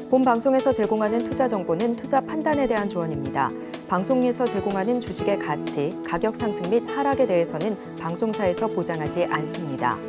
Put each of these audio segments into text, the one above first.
본 방송에서 제공하는 투자 정보는 투자 판단에 대한 조언입니다. 방송에서 제공하는 주식의 가치, 가격 상승 및 하락에 대해서는 방송사에서 보장하지 않습니다.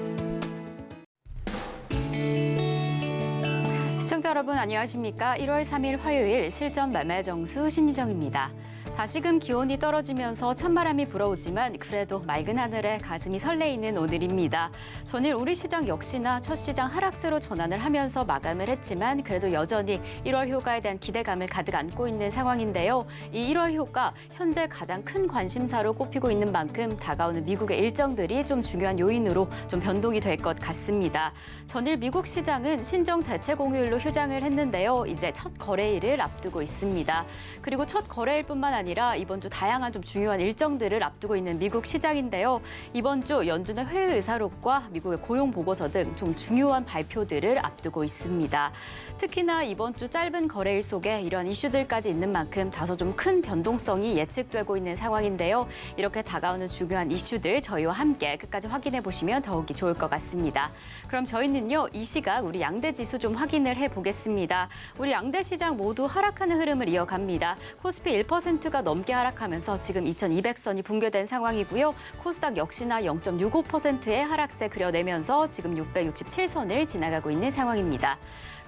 시청자 여러분 안녕하십니까? 1월 3일 화요일 실전 말말 정수 신유정입니다. 다시금 기온이 떨어지면서 찬바람이 불어오지만 그래도 맑은 하늘에 가슴이 설레이는 오늘입니다. 전일 우리 시장 역시나 첫 시장 하락세로 전환을 하면서 마감을 했지만 그래도 여전히 1월 효과에 대한 기대감을 가득 안고 있는 상황인데요. 이 1월 효과 현재 가장 큰 관심사로 꼽히고 있는 만큼 다가오는 미국의 일정들이 좀 중요한 요인으로 좀 변동이 될 것 같습니다. 전일 미국 시장은 신종 대체 공휴일로 휴장을 했는데요. 이제 첫 거래일을 앞두고 있습니다. 그리고 첫 거래일뿐만 아니라 이번 주 다양한 좀 중요한 일정들을 앞두고 있는 미국 시장인데요. 이번 주 연준의 회의 의사록과 미국의 고용 보고서 등 좀 중요한 발표들을 앞두고 있습니다. 특히나 이번 주 짧은 거래일 속에 이런 이슈들까지 있는 만큼 다소 좀 큰 변동성이 예측되고 있는 상황인데요. 이렇게 다가오는 중요한 이슈들 저희와 함께 끝까지 확인해 보시면 더욱이 좋을 것 같습니다. 그럼 저희는요, 이 시각 우리 양대 지수 좀 확인을 해보겠습니다. 우리 양대 시장 모두 하락하는 흐름을 이어갑니다. 코스피 1%가 넘게 하락하면서 지금 2200선이 붕괴된 상황이고요. 코스닥 역시나 0.65%의 하락세 그려내면서 지금 667선을 지나가고 있는 상황입니다.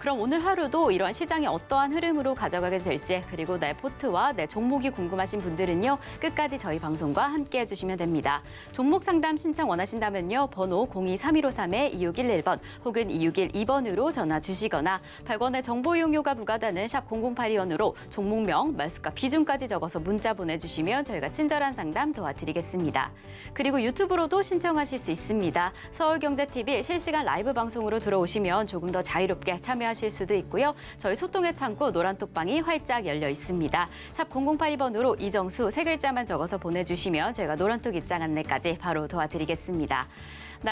그럼 오늘 하루도 이러한 시장이 어떠한 흐름으로 가져가게 될지 그리고 내 포트와 내 종목이 궁금하신 분들은요. 끝까지 저희 방송과 함께해 주시면 됩니다. 종목 상담 신청 원하신다면요. 번호 023153-2611번 혹은 2612번으로 전화 주시거나 100원의 정보 이용료가 부과되는 샵 0082원으로 종목명, 매수가 비중까지 적어서 문자 보내주시면 저희가 친절한 상담 도와드리겠습니다. 그리고 유튜브로도 신청하실 수 있습니다. 서울경제TV 실시간 라이브 방송으로 들어오시면 조금 더 자유롭게 참여하실 수도 있고요. 저희 소통의 창구 노란톡방이 활짝 열려 있습니다. 샵 0082번으로 이정수 세 글자만 적어서 보내주시면 저희가 노란톡 입장 안내까지 바로 도와드리겠습니다.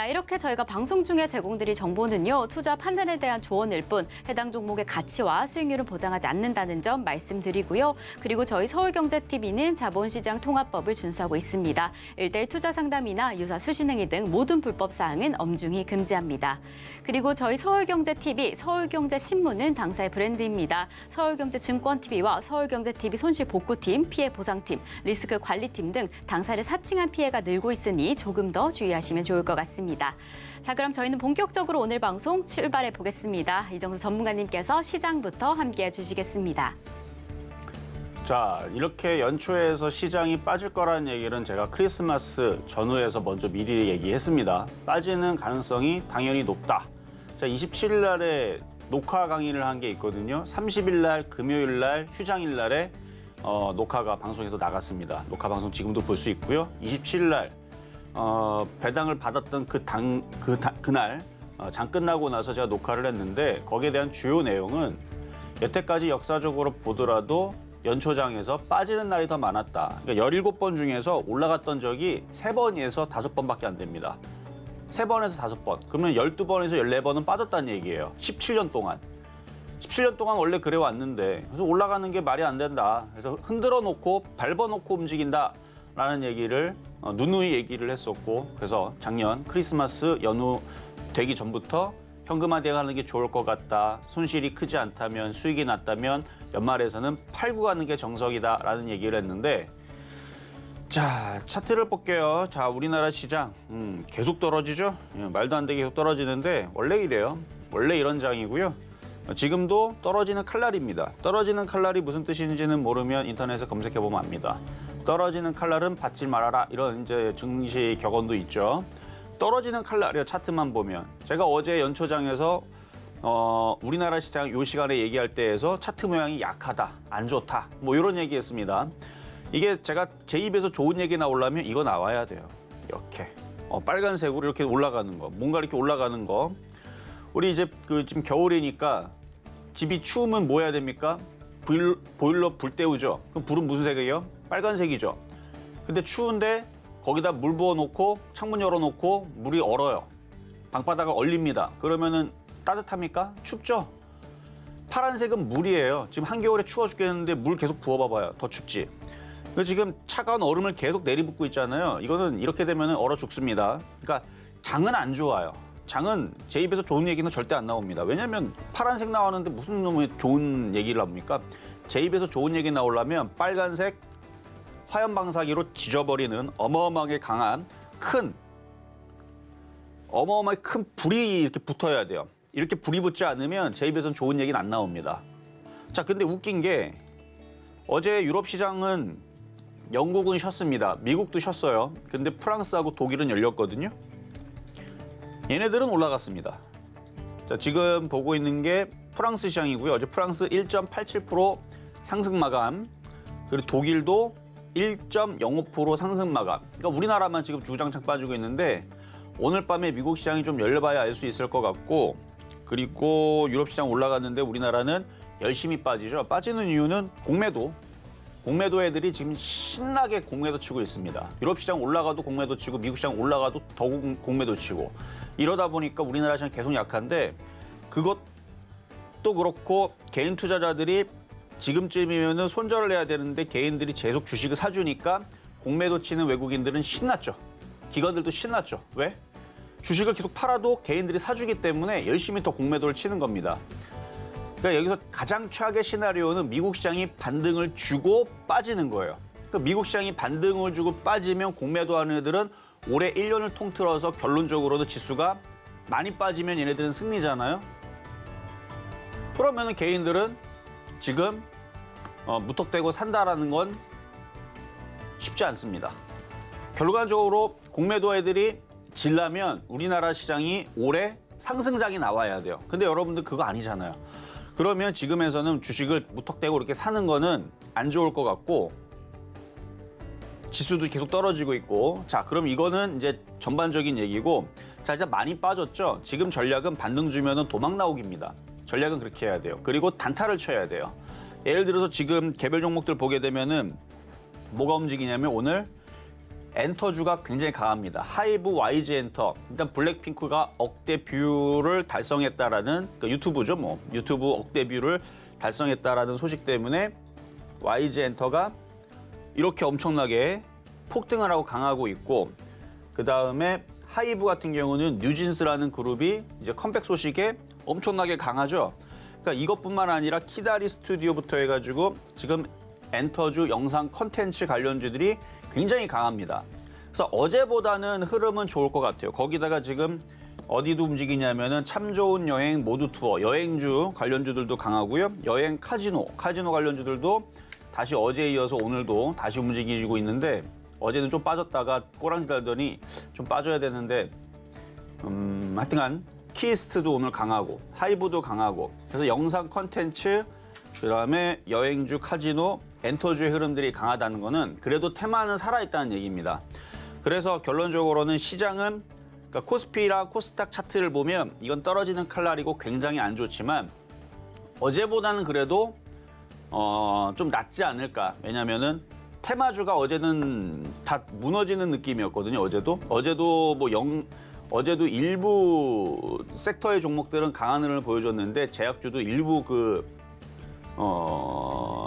이렇게 저희가 방송 중에 제공드릴 정보는요. 투자 판단에 대한 조언일 뿐 해당 종목의 가치와 수익률을 보장하지 않는다는 점 말씀드리고요. 그리고 저희 서울경제TV는 자본시장 통합법을 준수하고 있습니다. 1:1 투자 상담이나 유사 수신행위 등 모든 불법 사항은 엄중히 금지합니다. 그리고 저희 서울경제TV, 서울경제신문은 당사의 브랜드입니다. 서울경제증권TV와 서울경제TV 손실복구팀, 피해보상팀, 리스크관리팀 등 당사를 사칭한 피해가 늘고 있으니 조금 더 주의하시면 좋을 것 같습니다. 자, 그럼 저희는 본격적으로 오늘 방송 출발해 보겠습니다. 이정수 전문가님께서 시장부터 함께해 주시겠습니다. 자, 이렇게 연초에서 시장이 빠질 거라는 얘기는 제가 크리스마스 전후에서 먼저 미리 얘기했습니다. 빠지는 가능성이 당연히 높다. 자, 27일 날에 녹화 강의를 한 게 있거든요. 30일 날 금요일 날 휴장일 날에 녹화가 방송에서 나갔습니다. 녹화 방송 지금도 볼 수 있고요. 27일 날 배당을 받았던 그날 장 끝나고 나서 제가 녹화를 했는데 거기에 대한 주요 내용은 여태까지 역사적으로 보더라도 연초장에서 빠지는 날이 더 많았다. 그러니까 17번 중에서 올라갔던 적이 3번에서 5번밖에 안 됩니다. 3번에서 5번. 그러면 12번에서 14번은 빠졌다는 얘기예요. 17년 동안. 17년 동안 원래 그래 왔는데 그래서 올라가는 게 말이 안 된다. 그래서 흔들어 놓고 밟아 놓고 움직인다. 라는 얘기를 누누이 얘기를 했었고 그래서 작년 크리스마스 연휴 되기 전부터 현금화돼 가는 게 좋을 것 같다. 손실이 크지 않다면 수익이 낮다면 연말에서는 팔고 가는 게 정석이다라는 얘기를 했는데 자, 차트를 볼게요. 자, 우리나라 시장 계속 떨어지죠. 말도 안 되게 계속 떨어지는데 원래 이래요. 원래 이런 장이고요. 지금도 떨어지는 칼날입니다. 떨어지는 칼날이 무슨 뜻인지는 모르면 인터넷에 검색해보면 압니다. 떨어지는 칼날은 받지 말아라 이런 이제 증시 격언도 있죠. 떨어지는 칼날이요. 차트만 보면 제가 어제 연초장에서 우리나라 시장 요 시간에 얘기할 때에서 차트 모양이 약하다, 안 좋다 뭐 이런 얘기했습니다. 이게 제가 제 입에서 좋은 얘기 나오려면 이거 나와야 돼요. 이렇게 빨간색으로 이렇게 올라가는 거, 뭔가 이렇게 올라가는 거. 우리 이제 지금 겨울이니까 집이 추우면 뭐 해야 됩니까? 보일러 불 때우죠. 그럼 불은 무슨 색이에요? 빨간색이죠. 근데 추운데 거기다 물 부어놓고 창문 열어놓고 물이 얼어요. 방바닥을 얼립니다. 그러면은 따뜻합니까? 춥죠? 파란색은 물이에요. 지금 한겨울에 추워 죽겠는데 물 계속 부어봐봐요. 더 춥지? 지금 차가운 얼음을 계속 내리붓고 있잖아요. 이거는 이렇게 되면 얼어 죽습니다. 그러니까 장은 안 좋아요. 장은 제 입에서 좋은 얘기는 절대 안 나옵니다. 왜냐하면 파란색 나왔는데 무슨 놈의 좋은 얘기를 합니까? 제 입에서 좋은 얘기 나오려면 빨간색 화염방사기로 지져버리는 어마어마하게 강한 어마어마하게 큰 불이 이렇게 붙어야 돼요. 이렇게 불이 붙지 않으면 제 입에서는 좋은 얘기는 안 나옵니다. 자, 근데 웃긴 게 어제 유럽 시장은 영국은 쉬었습니다. 미국도 쉬었어요. 근데 프랑스하고 독일은 열렸거든요. 얘네들은 올라갔습니다. 자, 지금 보고 있는 게 프랑스 시장이고요. 어제 프랑스 1.87% 상승 마감, 그리고 독일도 1.05% 상승 마감. 그러니까 우리나라만 지금 주구장창 빠지고 있는데 오늘 밤에 미국 시장이 좀 열려봐야 알 수 있을 것 같고, 그리고 유럽 시장 올라갔는데 우리나라는 열심히 빠지죠. 빠지는 이유는 공매도 애들이 지금 신나게 공매도 치고 있습니다. 유럽 시장 올라가도 공매도 치고 미국 시장 올라가도 더 공매도 치고 이러다 보니까 우리나라 시장 계속 약한데, 그것도 그렇고 개인 투자자들이 지금쯤이면은 손절을 해야 되는데 개인들이 계속 주식을 사주니까 공매도 치는 외국인들은 신났죠. 기관들도 신났죠. 왜? 주식을 계속 팔아도 개인들이 사주기 때문에 열심히 더 공매도를 치는 겁니다. 그러니까 여기서 가장 최악의 시나리오는 미국 시장이 반등을 주고 빠지는 거예요. 그러니까 미국 시장이 반등을 주고 빠지면 공매도하는 애들은 올해 1년을 통틀어서 결론적으로도 지수가 많이 빠지면 얘네들은 승리잖아요. 그러면 개인들은 지금 무턱대고 산다라는 건 쉽지 않습니다. 결과적으로 공매도 애들이 질라면 우리나라 시장이 올해 상승장이 나와야 돼요. 근데 여러분들 그거 아니잖아요. 그러면 지금에서는 주식을 무턱대고 이렇게 사는 거는 안 좋을 것 같고, 지수도 계속 떨어지고 있고. 자, 그럼 이거는 이제 전반적인 얘기고, 자, 이제 많이 빠졌죠. 지금 전략은 반등 주면은 도망 나오기입니다. 전략은 그렇게 해야 돼요. 그리고 단타를 쳐야 돼요. 예를 들어서 지금 개별 종목들 보게 되면은 뭐가 움직이냐면 오늘 엔터주가 굉장히 강합니다. 하이브, YG 엔터. 일단 블랙핑크가 억대 뷰를 달성했다라는, 그러니까 유튜브죠, 뭐. 유튜브 억대 뷰를 달성했다라는 소식 때문에 YG 엔터가 이렇게 엄청나게 폭등을 하고 강하고 있고, 그다음에 하이브 같은 경우는 뉴진스라는 그룹이 이제 컴백 소식에 엄청나게 강하죠. 그러니까 이것뿐만 아니라 키다리 스튜디오부터 해가지고 지금 엔터주 영상 컨텐츠 관련주들이 굉장히 강합니다. 그래서 어제보다는 흐름은 좋을 것 같아요. 거기다가 지금 어디도 움직이냐면은 참 좋은 여행 모두 투어, 여행주 관련주들도 강하고요. 여행 카지노 관련주들도 다시 어제에 이어서 오늘도 다시 움직이고 있는데, 어제는 좀 빠졌다가 꼬랑지 달더니 좀 빠져야 되는데, 하여튼간 키스트도 오늘 강하고 하이브도 강하고, 그래서 영상 컨텐츠, 그다음에 여행주, 카지노, 엔터주의 흐름들이 강하다는 거는 그래도 테마는 살아있다는 얘기입니다. 그래서 결론적으로는 시장은, 그러니까 코스피랑 코스닥 차트를 보면 이건 떨어지는 칼날이고 굉장히 안 좋지만 어제보다는 그래도 좀 낫지 않을까. 왜냐면은 테마주가 어제는 다 무너지는 느낌이었거든요. 어제도 일부 섹터의 종목들은 강한 흐름을 보여줬는데 제약주도 일부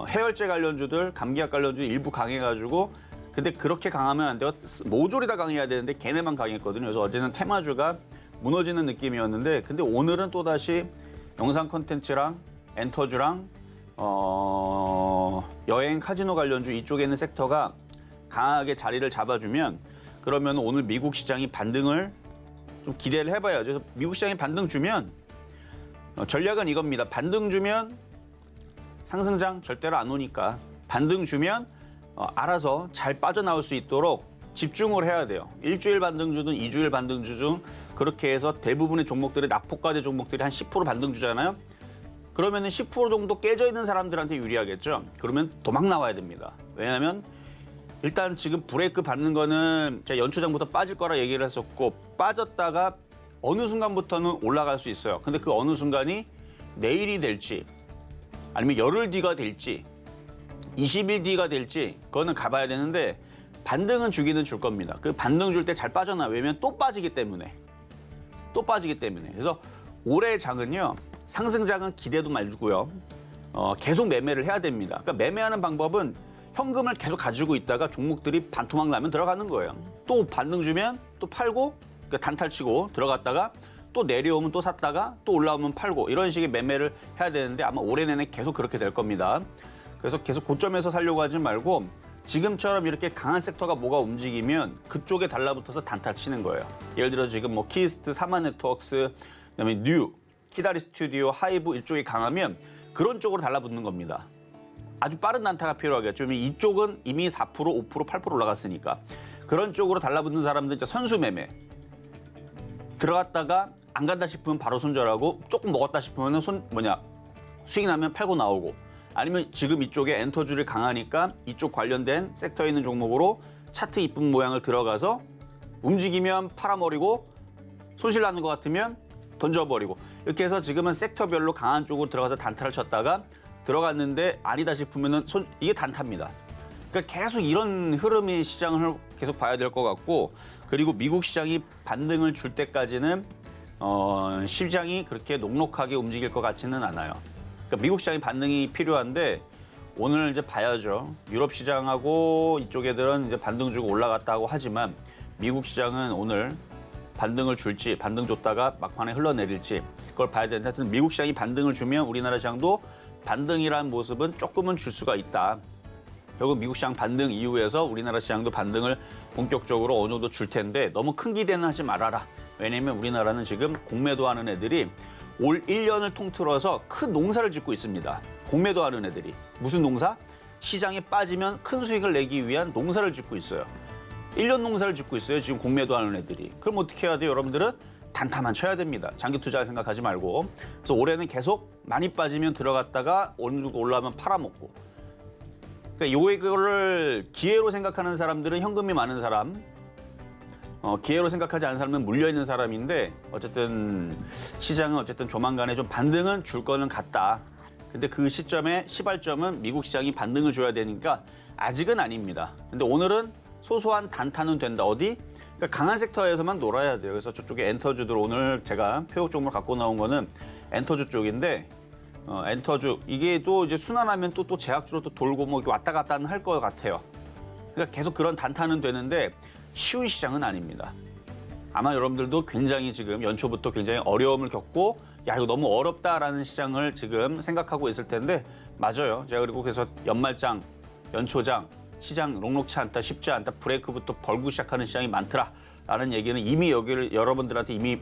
해열제 관련주들, 감기약 관련주 일부 강해가지고, 근데 그렇게 강하면 안 돼요. 모조리 다 강해야 되는데 걔네만 강했거든요. 그래서 어제는 테마주가 무너지는 느낌이었는데, 근데 오늘은 또다시 영상 콘텐츠랑 엔터주랑 여행 카지노 관련주 이쪽에 있는 섹터가 강하게 자리를 잡아주면, 그러면 오늘 미국 시장이 반등을 좀 기대를 해봐야죠. 그래서 미국 시장이 반등 주면 전략은 이겁니다. 반등 주면 상승장 절대로 안 오니까 반등 주면 알아서 잘 빠져나올 수 있도록 집중을 해야 돼요. 일주일 반등주든 2주일 반등주 중 그렇게 해서 대부분의 종목들이 낙폭과대 종목들이 한 10% 반등 주잖아요. 그러면 10% 정도 깨져 있는 사람들한테 유리하겠죠. 그러면 도망 나와야 됩니다. 왜냐하면 일단 지금 브레이크 받는 거는 제가 연초장부터 빠질 거라 얘기를 했었고, 빠졌다가 어느 순간부터는 올라갈 수 있어요. 근데 그 어느 순간이 내일이 될지 아니면 열흘 뒤가 될지 20일 뒤가 될지 그거는 가봐야 되는데, 반등은 주기는 줄 겁니다. 그 반등 줄 때 잘 빠져나. 왜냐면 또 빠지기 때문에. 그래서 올해 장은요, 상승장은 기대도 말고요, 계속 매매를 해야 됩니다. 그러니까 매매하는 방법은 현금을 계속 가지고 있다가 종목들이 반토막 나면 들어가는 거예요. 또 반등 주면 또 팔고, 그러니까 단탈 치고 들어갔다가 또 내려오면 또 샀다가 또 올라오면 팔고 이런 식의 매매를 해야 되는데 아마 올해 내내 계속 그렇게 될 겁니다. 그래서 계속 고점에서 살려고 하지 말고 지금처럼 이렇게 강한 섹터가 뭐가 움직이면 그쪽에 달라붙어서 단타 치는 거예요. 예를 들어 지금 뭐 키스트, 사마네트웍스, 그다음에 뉴, 키다리 스튜디오, 하이브 이쪽이 강하면 그런 쪽으로 달라붙는 겁니다. 아주 빠른 단타가 필요하겠죠. 이쪽은 이미 4%, 5%, 8% 올라갔으니까 그런 쪽으로 달라붙는 사람들 이제 선수 매매. 들어갔다가 안 간다 싶으면 바로 손절하고 조금 먹었다 싶으면 수익 나면 팔고 나오고 아니면 지금 이쪽에 엔터주를 강하니까 이쪽 관련된 섹터에 있는 종목으로 차트 이쁜 모양을 들어가서 움직이면 팔아버리고 손실 나는 것 같으면 던져버리고 이렇게 해서 지금은 섹터별로 강한 쪽으로 들어가서 단타를 쳤다가 들어갔는데 아니다 싶으면은 이게 단타입니다. 그러니까 계속 이런 흐름의 시장을 계속 봐야 될 것 같고 그리고 미국 시장이 반등을 줄 때까지는 시장이 그렇게 녹록하게 움직일 것 같지는 않아요. 그러니까 미국 시장이 반등이 필요한데 오늘 이제 봐야죠. 유럽 시장하고 이쪽 애들은 이제 반등 주고 올라갔다고 하지만 미국 시장은 오늘 반등을 줄지 반등 줬다가 막판에 흘러내릴지 그걸 봐야 되는데 하여튼 미국 시장이 반등을 주면 우리나라 시장도 반등이라는 모습은 조금은 줄 수가 있다. 결국 미국 시장 반등 이후에서 우리나라 시장도 반등을 본격적으로 어느 정도 줄 텐데 너무 큰 기대는 하지 말아라. 왜냐면 우리나라는 지금 공매도 하는 애들이 올 1년을 통틀어서 큰 농사를 짓고 있습니다. 공매도 하는 애들이. 무슨 농사? 시장에 빠지면 큰 수익을 내기 위한 농사를 짓고 있어요. 1년 농사를 짓고 있어요. 지금 공매도 하는 애들이. 그럼 어떻게 해야 돼요? 여러분들은 단타만 쳐야 됩니다. 장기 투자 생각하지 말고. 그래서 올해는 계속 많이 빠지면 들어갔다가 어느 정도 올라오면 팔아먹고. 그러니까 이거를 기회로 생각하는 사람들은 현금이 많은 사람, 기회로 생각하지 않는 사람은 물려있는 사람인데 어쨌든 시장은 어쨌든 조만간에 좀 반등은 줄 거는 같다. 근데 그 시점에 시발점은 미국 시장이 반등을 줘야 되니까 아직은 아닙니다. 근데 오늘은 소소한 단타는 된다. 어디? 그러니까 강한 섹터에서만 놀아야 돼요. 그래서 저쪽에 엔터주들 오늘 제가 표적 종목을 갖고 나온 거는 엔터주 쪽인데 엔터주 이게 또 이제 순환하면 또 제약주로 또 돌고 뭐 왔다 갔다 할 것 같아요. 그러니까 계속 그런 단타는 되는데 쉬운 시장은 아닙니다. 아마 여러분들도 굉장히 지금 연초부터 굉장히 어려움을 겪고 야 이거 너무 어렵다라는 시장을 지금 생각하고 있을 텐데 맞아요. 제가 그리고 그래서 연말장, 연초장 시장 녹록치 않다, 쉽지 않다, 브레이크부터 벌고 시작하는 시장이 많더라라는 얘기는 이미 여기를 여러분들한테 이미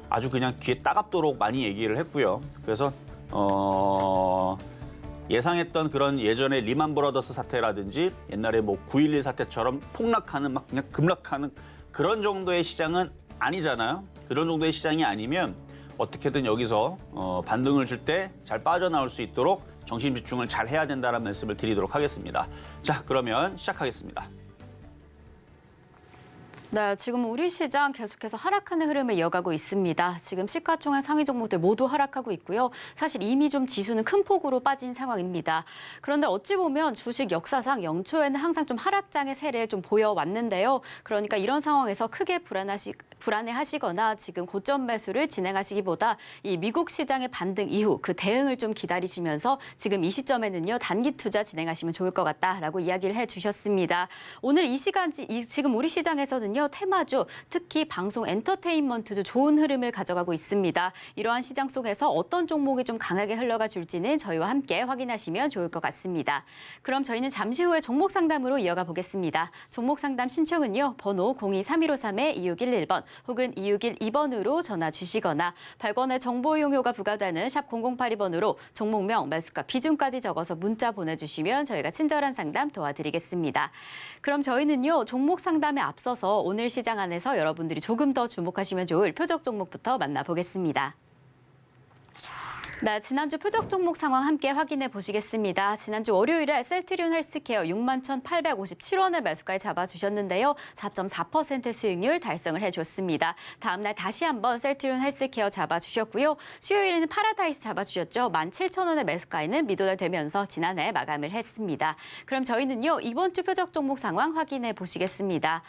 아주 그냥 귀에 따갑도록 많이 얘기를 했고요. 그래서 예상했던 그런 예전에 리만 브라더스 사태라든지 옛날에 뭐 9.11 사태처럼 폭락하는 막 그냥 급락하는 그런 정도의 시장은 아니잖아요. 그런 정도의 시장이 아니면 어떻게든 여기서 반등을 줄 때 잘 빠져나올 수 있도록 정신 집중을 잘 해야 된다는 말씀을 드리도록 하겠습니다. 자, 그러면 시작하겠습니다. 네, 지금 우리 시장 계속해서 하락하는 흐름을 이어가고 있습니다. 지금 시가총액 상위 종목들 모두 하락하고 있고요. 사실 이미 좀 지수는 큰 폭으로 빠진 상황입니다. 그런데 어찌 보면 주식 역사상 연초에는 항상 좀 하락장의 세를 좀 보여왔는데요. 그러니까 이런 상황에서 크게 불안해하시거나 지금 고점 매수를 진행하시기보다 이 미국 시장의 반등 이후 그 대응을 좀 기다리시면서 지금 이 시점에는요 단기 투자 진행하시면 좋을 것 같다라고 이야기를 해주셨습니다. 오늘 이 시간 지금 우리 시장에서는요 테마주 특히 방송 엔터테인먼트주 좋은 흐름을 가져가고 있습니다. 이러한 시장 속에서 어떤 종목이 좀 강하게 흘러가 줄지는 저희와 함께 확인하시면 좋을 것 같습니다. 그럼 저희는 잠시 후에 종목 상담으로 이어가 보겠습니다. 종목 상담 신청은요 번호 02-3153-2611번 혹은 2612번으로 전화 주시거나 100원의 정보 이용료가 부과되는 샵 0082번으로 종목명, 매수가, 비중까지 적어서 문자 보내주시면 저희가 친절한 상담 도와드리겠습니다. 그럼 저희는요 종목 상담에 앞서서 오늘 시장 안에서 여러분들이 조금 더 주목하시면 좋을 표적 종목부터 만나보겠습니다. 네, 지난주 표적 종목 상황 함께 확인해 보시겠습니다. 지난주 월요일에 셀트리온 헬스케어 61,857원의 매수가에 잡아주셨는데요. 4.4% 수익률 달성을 해줬습니다. 다음 날 다시 한번 셀트리온 헬스케어 잡아주셨고요. 수요일에는 파라다이스 잡아주셨죠. 17,000원의 매수가에는 미도달되면서 지난해 마감을 했습니다. 그럼 저희는요 이번 주 표적 종목 상황 확인해 보시겠습니다.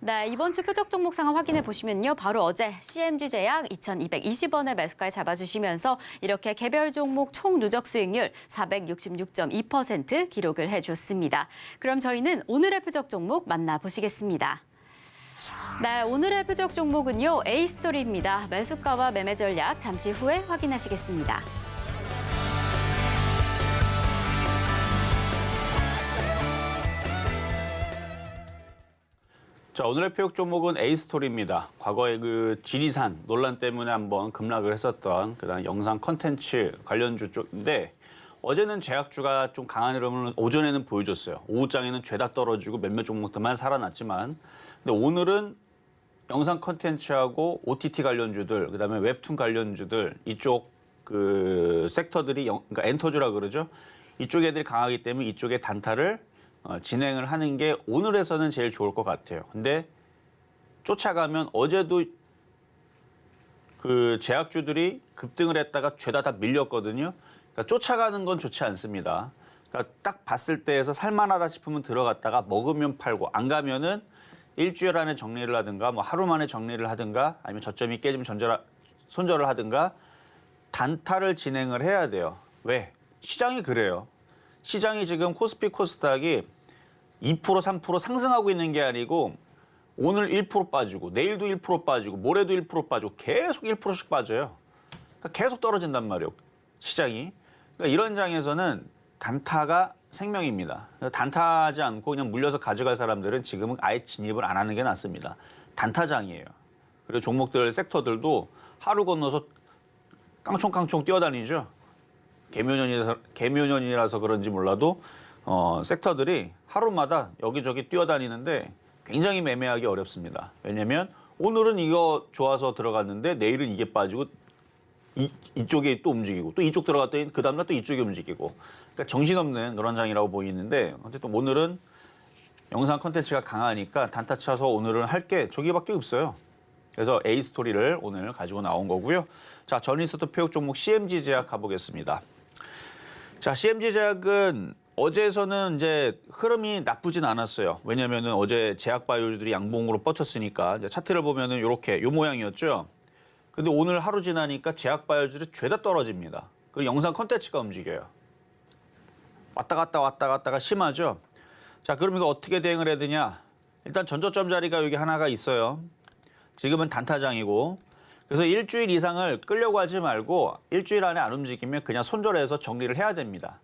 네, 이번 주 표적 종목 상황 확인해 보시면요. 바로 어제 CMG제약 2,220원의 매수가에 잡아주시면서 이렇게 개별 종목 총 누적 수익률 466.2% 기록을 해줬습니다. 그럼 저희는 오늘의 표적 종목 만나보시겠습니다. 네, 오늘의 표적 종목은요, A스토리입니다. 매수가와 매매 전략 잠시 후에 확인하시겠습니다. 자, 오늘의 표적 종목은 A스토리입니다. 과거에 그 지리산 논란 때문에 한번 급락을 했었던 그다음 영상 컨텐츠 관련주 쪽인데 어제는 제약주가 좀 강한 흐름을 오전에는 보여줬어요. 오후장에는 죄다 떨어지고 몇몇 종목들만 살아났지만 근데 오늘은 영상 컨텐츠하고 OTT 관련주들, 그다음에 웹툰 관련주들 이쪽 그 섹터들이 그러니까 엔터주라 그러죠. 이쪽 애들이 강하기 때문에 이쪽에 단타를 진행을 하는 게 오늘에서는 제일 좋을 것 같아요. 근데 쫓아가면 어제도 그 제약주들이 급등을 했다가 죄다 다 밀렸거든요. 그러니까 쫓아가는 건 좋지 않습니다. 그러니까 딱 봤을 때에서 살만하다 싶으면 들어갔다가 먹으면 팔고 안 가면은 일주일 안에 정리를 하든가 뭐 하루 만에 정리를 하든가 아니면 저점이 깨지면 손절을 하든가 단타를 진행을 해야 돼요. 왜? 시장이 그래요. 시장이 지금 코스피 코스닥이 2% 3% 상승하고 있는 게 아니고 오늘 1% 빠지고 내일도 1% 빠지고 모레도 1% 빠지고 계속 1%씩 빠져요. 그러니까 계속 떨어진단 말이에요. 시장이. 그러니까 이런 장에서는 단타가 생명입니다. 단타하지 않고 그냥 물려서 가져갈 사람들은 지금은 아예 진입을 안 하는 게 낫습니다. 단타장이에요. 그리고 종목들, 섹터들도 하루 건너서 깡총깡총 뛰어다니죠. 개묘년이라서 그런지 몰라도 섹터들이 하루마다 여기저기 뛰어다니는데 굉장히 매매하기 어렵습니다. 왜냐하면 오늘은 이거 좋아서 들어갔는데 내일은 이게 빠지고 이쪽에 또 움직이고 또 이쪽 들어갔더니 그 다음날 또 이쪽이 움직이고 그러니까 정신없는 그런 장이라고 보이는데 어쨌든 오늘은 영상 컨텐츠가 강하니까 단타 쳐서 오늘은 할 게 저기밖에 없어요. 그래서 A스토리를 오늘 가지고 나온 거고요. 자, 전일서트 표적 종목 CMG 제약 가보겠습니다. 자, CMG 제약은 어제에서는 이제 흐름이 나쁘진 않았어요. 왜냐면은 어제 제약 바이오주들이 양봉으로 뻗쳤으니까 이제 차트를 보면은 이렇게 요 모양이었죠. 근데 오늘 하루 지나니까 제약 바이오주들이 죄다 떨어집니다. 그리고 영상 컨텐츠가 움직여요. 왔다 갔다가 심하죠. 자, 그럼 이거 어떻게 대응을 해야 되냐? 일단 전저점 자리가 여기 하나가 있어요. 지금은 단타장이고 그래서 일주일 이상을 끌려고 하지 말고 일주일 안에 안 움직이면 그냥 손절해서 정리를 해야 됩니다.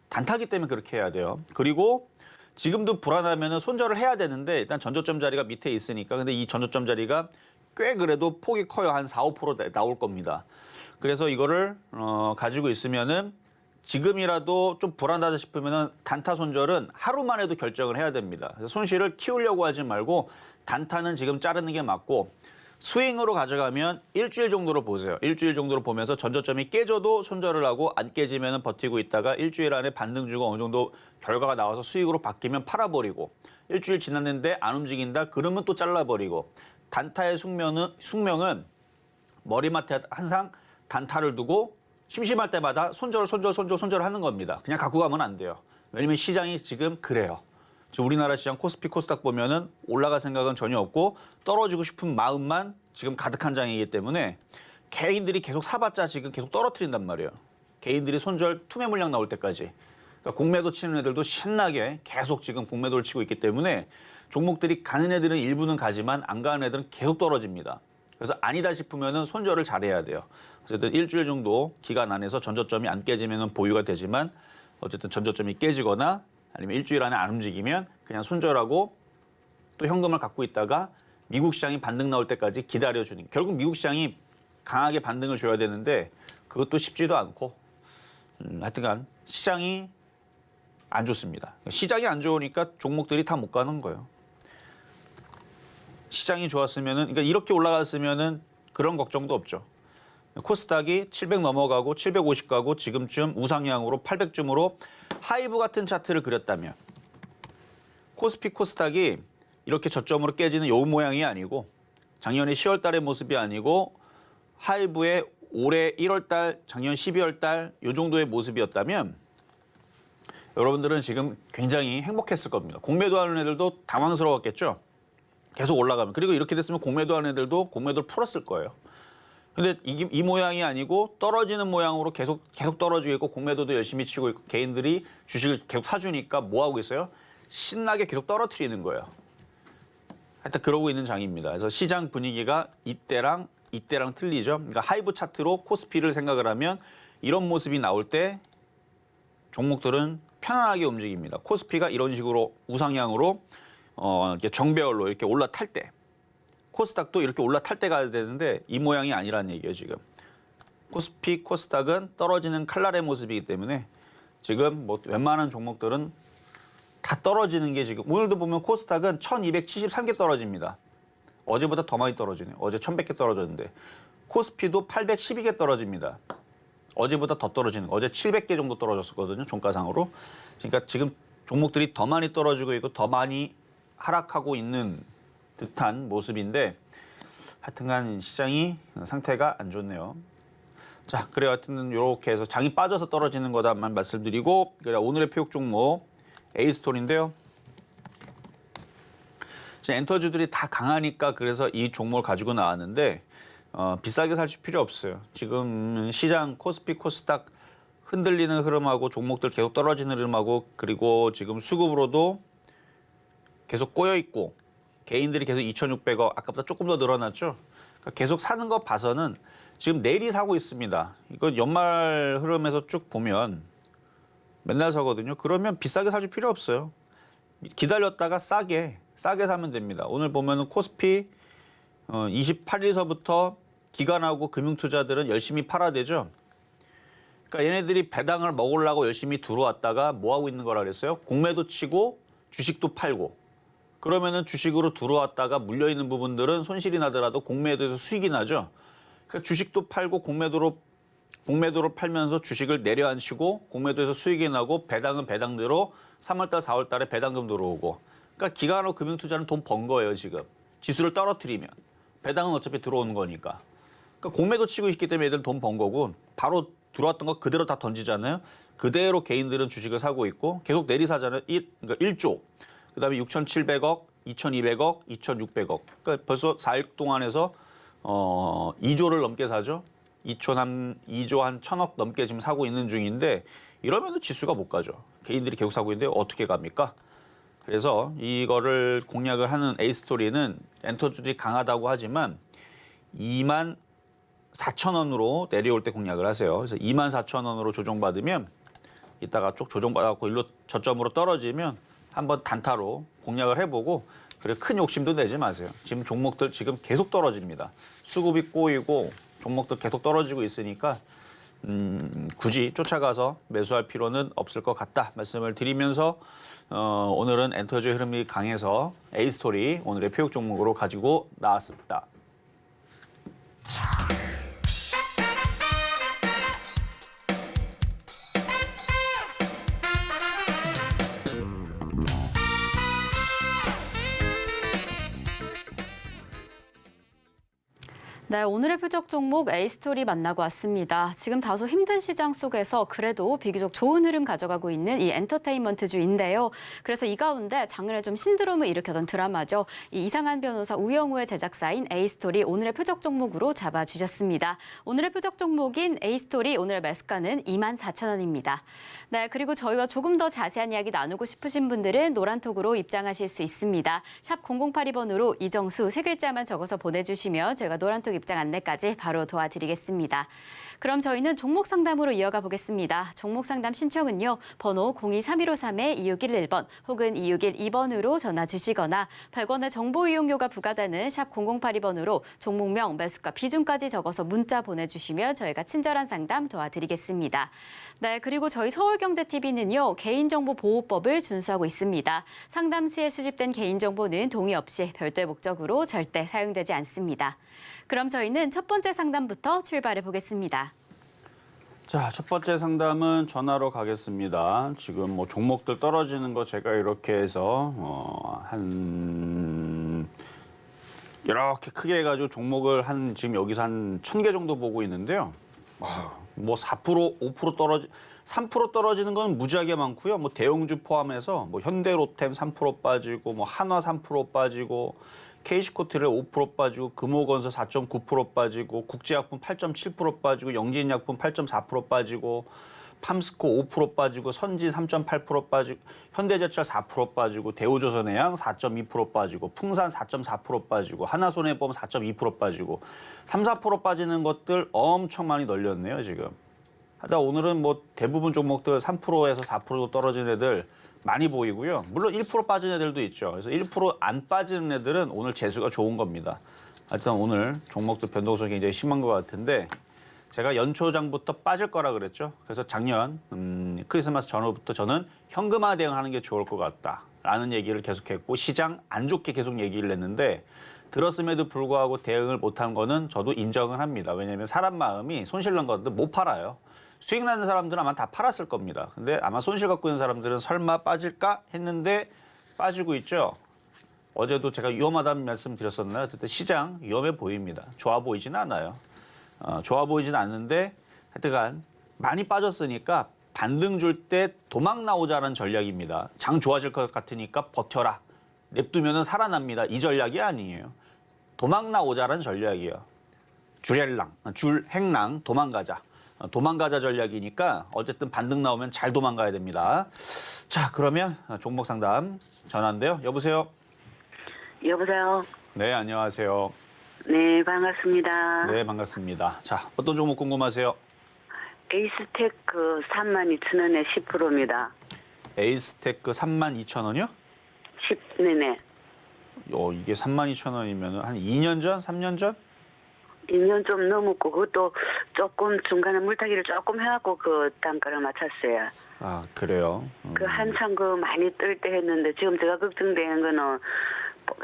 단타기 때문에 그렇게 해야 돼요. 그리고 지금도 불안하면 손절을 해야 되는데 일단 전저점 자리가 밑에 있으니까 근데 이 전저점 자리가 꽤 그래도 폭이 커요. 한 4, 5% 나올 겁니다. 그래서 이거를 가지고 있으면은 지금이라도 좀 불안하다 싶으면은 단타 손절은 하루만 해도 결정을 해야 됩니다. 그래서 손실을 키우려고 하지 말고 단타는 지금 자르는 게 맞고 스윙으로 가져가면 일주일 정도로 보세요. 일주일 정도로 보면서 전저점이 깨져도 손절을 하고 안 깨지면 버티고 있다가 일주일 안에 반등 주고 어느 정도 결과가 나와서 수익으로 바뀌면 팔아버리고 일주일 지났는데 안 움직인다 그러면 또 잘라버리고 단타의 숙명은 머리맡에 항상 단타를 두고 심심할 때마다 손절 하는 겁니다. 그냥 갖고 가면 안 돼요. 왜냐면 시장이 지금 그래요. 지금 우리나라 시장 코스피 코스닥 보면은 올라갈 생각은 전혀 없고 떨어지고 싶은 마음만 지금 가득한 장이기 때문에 개인들이 계속 사봤자 지금 계속 떨어뜨린단 말이에요. 개인들이 손절 투매 물량 나올 때까지. 그러니까 공매도 치는 애들도 신나게 계속 지금 공매도를 치고 있기 때문에 종목들이 가는 애들은 일부는 가지만 안 가는 애들은 계속 떨어집니다. 그래서 아니다 싶으면은 손절을 잘해야 돼요. 어쨌든 일주일 정도 기간 안에서 전저점이 안 깨지면 보유가 되지만 어쨌든 전저점이 깨지거나 아니면 일주일 안에 안 움직이면 그냥 손절하고 또 현금을 갖고 있다가 미국 시장이 반등 나올 때까지 기다려주는 결국 미국 시장이 강하게 반등을 줘야 되는데 그것도 쉽지도 않고 하여튼간 시장이 안 좋습니다. 시장이 안 좋으니까 종목들이 다 못 가는 거예요. 시장이 좋았으면은 그러니까 이렇게 올라갔으면은 그런 걱정도 없죠. 코스닥이 700 넘어가고 750 가고 지금쯤 우상향으로 800쯤으로 하이브 같은 차트를 그렸다면 코스피 코스닥이 이렇게 저점으로 깨지는 요 모양이 아니고 작년에 10월 달의 모습이 아니고 하이브의 올해 1월 달, 작년 12월 달 요 정도의 모습이었다면 여러분들은 지금 굉장히 행복했을 겁니다. 공매도 하는 애들도 당황스러웠겠죠. 계속 올라가면. 그리고 이렇게 됐으면 공매도 하는 애들도 공매도를 풀었을 거예요. 근데 이 모양이 아니고 떨어지는 모양으로 계속 떨어지고 있고 공매도도 열심히 치고 있고 개인들이 주식을 계속 사주니까 뭐 하고 있어요? 신나게 계속 떨어뜨리는 거예요. 하여튼 그러고 있는 장입니다. 그래서 시장 분위기가 이때랑 틀리죠. 그러니까 하이브 차트로 코스피를 생각을 하면 이런 모습이 나올 때 종목들은 편안하게 움직입니다. 코스피가 이런 식으로 우상향으로 이렇게 정배열로 이렇게 올라탈 때, 코스닥도 이렇게 올라탈 때 가야 되는데 이 모양이 아니라는 얘기예요, 지금. 코스피, 코스닥은 떨어지는 칼날의 모습이기 때문에 지금 뭐 웬만한 종목들은 다 떨어지는 게 지금 오늘도 보면 코스닥은 1273개 떨어집니다. 어제보다 더 많이 떨어지네요. 어제 1100개 떨어졌는데 코스피도 812개 떨어집니다. 어제보다 더 떨어지는 어제 700개 정도 떨어졌었거든요. 종가상으로. 그러니까 지금 종목들이 더 많이 떨어지고 있고 더 많이 하락하고 있는 듯한 모습인데 하여튼간 시장이 상태가 안 좋네요. 자, 그래요. 하여튼 이렇게 해서 장이 빠져서 떨어지는 거다만 말씀드리고 그래 오늘의 표육 종목 에이스톨인데요. 엔터주들이 다 강하니까 그래서 이 종목을 가지고 나왔는데 비싸게 사실 필요 없어요. 지금 시장 코스피, 코스닥 흔들리는 흐름하고 종목들 계속 떨어지는 흐름하고 그리고 지금 수급으로도 계속 꼬여 있고 개인들이 계속 2,600억 아까보다 조금 더 늘어났죠. 그러니까 계속 사는 거 봐서는 지금 내일이 사고 있습니다. 이거 연말 흐름에서 쭉 보면 맨날 사거든요. 그러면 비싸게 사줄 필요 없어요. 기다렸다가 싸게 사면 됩니다. 오늘 보면은 코스피 28일서부터 기관하고 금융투자들은 열심히 팔아대죠. 그러니까 얘네들이 배당을 먹으려고 열심히 들어왔다가 뭐 하고 있는 거라 그랬어요? 공매도 치고 주식도 팔고. 그러면은 주식으로 들어왔다가 물려 있는 부분들은 손실이 나더라도 공매도에서 수익이 나죠. 그러니까 주식도 팔고 공매도로 팔면서 주식을 내려앉히고 공매도에서 수익이 나고 배당은 배당대로 3월달, 4월달에 배당금 들어오고. 그러니까 기관하고 금융투자는 돈 번 거예요, 지금. 지수를 떨어뜨리면. 배당은 어차피 들어오는 거니까. 그러니까 공매도 치고 있기 때문에 애들 돈 번 거고 바로 들어왔던 거 그대로 다 던지잖아요. 그대로 개인들은 주식을 사고 있고 계속 내리사잖아요. 그러니까 1조. 그다음에 6,700억, 2,200억, 2,600억. 그러니까 벌써 4일 동안 해서 2조를 넘게 사죠. 2조 한 1,000억 넘게 지금 사고 있는 중인데 이러면 지수가 못 가죠. 개인들이 계속 사고 있는데 어떻게 갑니까? 그래서 이거를 공략을 하는 에이스토리는 엔터주들이 강하다고 하지만 24,000원으로 내려올 때 공략을 하세요. 그래서 24,000원으로 조정받으면 이따가 쭉 조정받아갖고 일로 저점으로 떨어지면 한번 단타로 공략을 해보고 그래 큰 욕심도 내지 마세요. 지금 종목들 지금 계속 떨어집니다. 수급이 꼬이고 종목들 계속 떨어지고 있으니까 굳이 쫓아가서 매수할 필요는 없을 것 같다 말씀을 드리면서 오늘은 엔터주의 흐름이 강해서 에이스토리 오늘의 표육 종목으로 가지고 나왔습니다. 네, 오늘의 표적 종목 에이스토리 만나고 왔습니다. 지금 다소 힘든 시장 속에서 그래도 비교적 좋은 흐름 가져가고 있는 이 엔터테인먼트주인데요. 그래서 이 가운데 장르에 좀 신드롬을 일으켰던 드라마죠. 이 이상한 변호사 우영우의 제작사인 에이스토리 오늘의 표적 종목으로 잡아주셨습니다. 오늘의 표적 종목인 에이스토리 오늘의 매수가는 24,000원입니다. 네, 그리고 저희와 조금 더 자세한 이야기 나누고 싶으신 분들은 노란톡으로 입장하실 수 있습니다. 샵 0082번으로 이정수 세 글자만 적어서 보내주시면 저희가 노란톡 입장 안내까지 바로 도와드리겠습니다. 그럼 저희는 종목 상담으로 이어가 보겠습니다. 종목 상담 신청은요. 번호 023153-2611번 혹은 2612번으로 전화 주시거나 100원의 정보 이용료가 부과되는 샵 0082번으로 종목명, 매수가, 비중까지 적어서 문자 보내주시면 저희가 친절한 상담 도와드리겠습니다. 네, 그리고 저희 서울경제TV는요. 개인정보보호법을 준수하고 있습니다. 상담 시에 수집된 개인정보는 동의 없이 별도의 목적으로 절대 사용되지 않습니다. 그럼 저희는 첫 번째 상담부터 출발해 보겠습니다. 자, 첫 번째 상담은 전화로 가겠습니다. 지금 뭐 종목들 떨어지는 거 제가 이렇게 해서 이렇게 크게 해가지고 종목을 지금 여기서 한 1,000개 정도 보고 있는데요. 뭐 4%, 5% 3% 떨어지는 건 무지하게 많고요. 뭐 대형주 포함해서 뭐 현대로템 3% 빠지고 뭐 한화 3% 빠지고 KC코트를 5% 빠지고 금호건설 4.9% 빠지고 국제약품 8.7% 빠지고 영진약품 8.4% 빠지고 팜스코 5% 빠지고 선진 3.8% 빠지고 현대제철 4% 빠지고 대우조선해양 4.2% 빠지고 풍산 4.4% 빠지고 하나손해보험 4.2% 빠지고 3, 4% 빠지는 것들 엄청 많이 널렸네요 지금. 하다 오늘은 뭐 대부분 종목들 3%에서 4% 떨어진 애들 많이 보이고요. 물론 1% 빠진 애들도 있죠. 그래서 1% 안 빠지는 애들은 오늘 재수가 좋은 겁니다. 하여튼 오늘 종목들 변동성이 굉장히 심한 것 같은데 제가 연초장부터 빠질 거라 그랬죠. 그래서 작년 크리스마스 전후부터 저는 현금화 대응하는 게 좋을 것 같다라는 얘기를 계속했고 시장 안 좋게 계속 얘기를 했는데 들었음에도 불구하고 대응을 못한 거는 저도 인정을 합니다. 왜냐하면 사람 마음이 손실 난 것들 못 팔아요. 수익 나는 사람들은 아마 다 팔았을 겁니다. 근데 아마 손실 갖고 있는 사람들은 설마 빠질까 했는데 빠지고 있죠. 어제도 제가 위험하다는 말씀 드렸었나요? 그때 시장 위험해 보입니다. 좋아 보이지는 않아요. 좋아 보이지는 않는데 하여튼간 많이 빠졌으니까 반등 줄 때 도망 나오자는 전략입니다. 장 좋아질 것 같으니까 버텨라. 냅두면은 살아납니다. 이 전략이 아니에요. 도망 나오자는 전략이에요. 줄행랑 도망가자. 도망가자 전략이니까 어쨌든 반등 나오면 잘 도망가야 됩니다. 자, 그러면 종목 상담 전화인데요. 여보세요? 여보세요? 네, 안녕하세요. 네, 반갑습니다. 네, 반갑습니다. 자, 어떤 종목 궁금하세요? 에이스테크 32,000원에 10%입니다. 에이스테크 32,000원이요? 네네. 이게 32,000원이면 한 2년 전? 3년 전? 2년 좀 넘었고, 그것도 조금 중간에 물타기를 조금 해갖고 그 단가를 맞췄어요. 아, 그래요? 그 한참 그 많이 뜰 때 했는데, 지금 제가 걱정되는 거는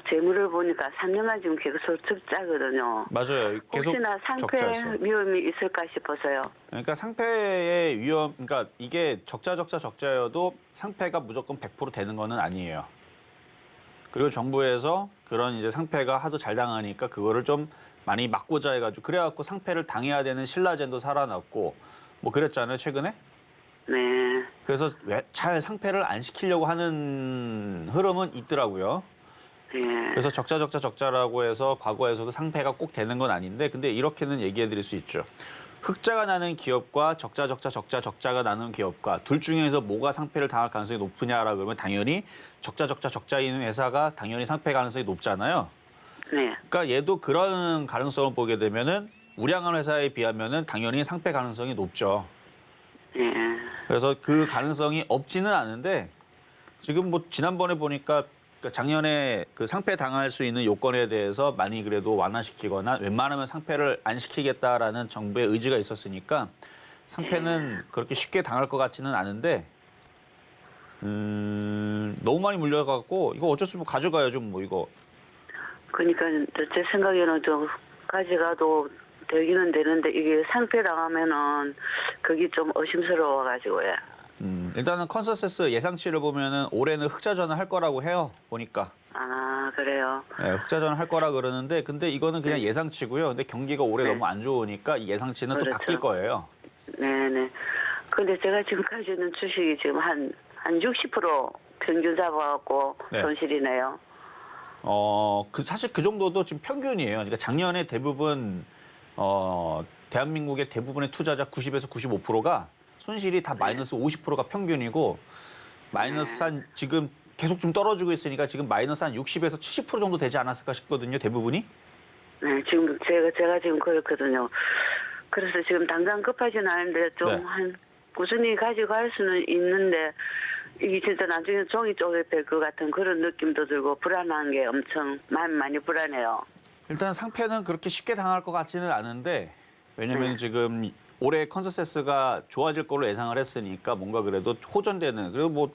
재물을 보니까 3년간 지금 계속 적자거든요. 맞아요. 계속 혹시나 상패 적자였어요. 위험이 있을까 싶어서요. 그러니까 상패의 위험, 그러니까 이게 적자여도 상패가 무조건 100% 되는 거는 아니에요. 그리고 정부에서 그런 이제 상패가 하도 잘 당하니까 그거를 좀 많이 막고자 해가지고 그래갖고 상패를 당해야 되는 신라젠도 살아났고 뭐 그랬잖아요 최근에. 네. 그래서 왜 잘 상패를 안 시키려고 하는 흐름은 있더라고요. 네. 그래서 적자라고 해서 과거에서도 상패가 꼭 되는 건 아닌데 근데 이렇게는 얘기해 드릴 수 있죠. 흑자가 나는 기업과 적자가 나는 기업과 둘 중에서 뭐가 상패를 당할 가능성이 높으냐라 그러면 당연히 적자인 회사가 당연히 상패 가능성이 높잖아요. 네. 그러니까 얘도 그런 가능성을 보게 되면은 우량한 회사에 비하면은 당연히 상패 가능성이 높죠. 네. 그래서 그 가능성이 없지는 않은데 지금 뭐 지난번에 보니까 작년에 그 상패 당할 수 있는 요건에 대해서 많이 그래도 완화시키거나 웬만하면 상패를 안 시키겠다라는 정부의 의지가 있었으니까 상패는 그렇게 쉽게 당할 것 같지는 않은데 너무 많이 물려갖고 이거 어쩔 수 없이 가져가야죠 뭐 이거. 그러니까 제 생각에는 좀 가져가도 되기는 되는데 이게 상패 당하면은 그게 좀 의심스러워가지고요. 일단은 컨센서스 예상치를 보면은 올해는 흑자전을 할 거라고 해요 보니까. 아 그래요. 네, 흑자전을 할 거라 그러는데 근데 이거는 그냥 예상치고요. 근데 경기가 올해 네. 너무 안 좋으니까 이 예상치는 또 그렇죠. 바뀔 거예요. 네네. 근데 제가 지금 가지고 있는 주식이 지금 한 60% 평균 잡아갖고 네. 손실이네요. 사실 그 정도도 지금 평균이에요. 그러니까 작년에 대부분 대한민국의 대부분의 투자자 90에서 95%가 손실이 다 마이너스 50%가 평균이고 마이너스 한 지금 계속 좀 떨어지고 있으니까 지금 마이너스 한 60에서 70% 정도 되지 않았을까 싶거든요. 대부분이. 네, 지금 제가 지금 그렇거든요. 그래서 지금 당장 급하지는 않은데 좀 네. 한 꾸준히 가져갈 수는 있는데 이게 진짜 나중에 종이 쪽에 될 것 같은 그런 느낌도 들고 불안한 게 엄청 많이 불안해요. 일단 상패는 그렇게 쉽게 당할 것 같지는 않은데 왜냐면 지금 올해 컨센서스가 좋아질 걸로 예상을 했으니까 뭔가 그래도 호전되는 그리고 뭐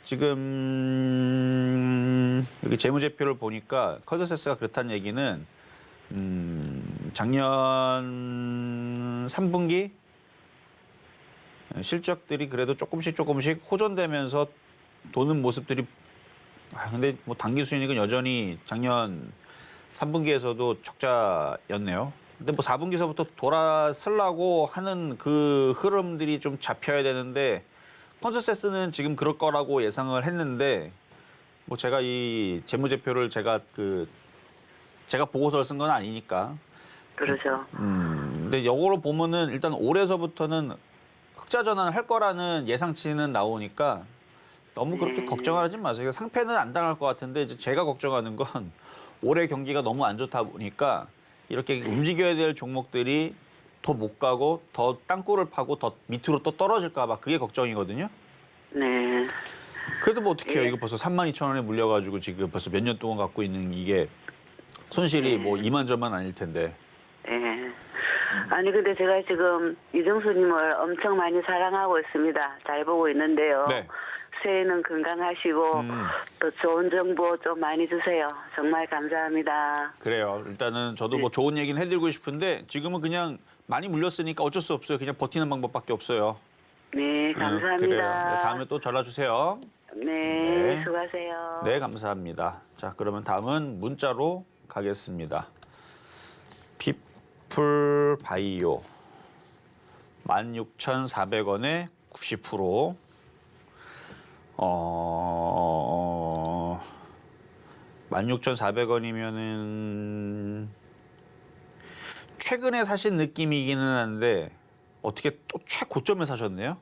지금 여기 재무제표를 보니까 컨센서스가 그렇다는 얘기는 작년 3분기 실적들이 그래도 조금씩 호전되면서 도는 모습들이 근데 뭐 당기 순이익은 여전히 작년 3분기에서도 적자였네요. 근데 뭐 4분기서부터 돌아서려고 하는 그 흐름들이 좀 잡혀야 되는데 컨센서스는 지금 그럴 거라고 예상을 했는데 뭐 제가 이 재무제표를 제가 보고서를 쓴 건 아니니까. 그러죠. 근데 이거로 보면은 일단 올해서부터는 흑자 전환을 할 거라는 예상치는 나오니까 너무 그렇게 걱정하지 마세요. 상패는 안 당할 것 같은데 이제 제가 걱정하는 건 올해 경기가 너무 안 좋다 보니까 이렇게 움직여야 될 종목들이 더 못 가고 더 땅굴을 파고 더 밑으로 또 떨어질까 봐 그게 걱정이거든요. 네. 그래도 뭐 어떡해요. 예. 이거 벌써 32,000원에 물려가지고 지금 벌써 몇 년 동안 갖고 있는 이게 손실이 뭐 이만저만 아닐 텐데. 예. 아니 근데 제가 지금 이정수님을 엄청 많이 사랑하고 있습니다. 잘 보고 있는데요. 네. 새해는 건강하시고 또 좋은 정보 좀 많이 주세요. 정말 감사합니다. 그래요. 일단은 저도 뭐 좋은 얘기는 해드리고 싶은데 지금은 그냥 많이 물렸으니까 어쩔 수 없어요. 그냥 버티는 방법밖에 없어요. 네, 감사합니다. 그래요. 네, 다음에 또 전화 주세요. 네, 네. 수고하세요. 네, 감사합니다. 자, 그러면 다음은 문자로 가겠습니다. 피플 바이오 16,400원에 90%. 16,400원이면은 최근에 사신 느낌이기는 한데 어떻게 또 최고점에 사셨네요?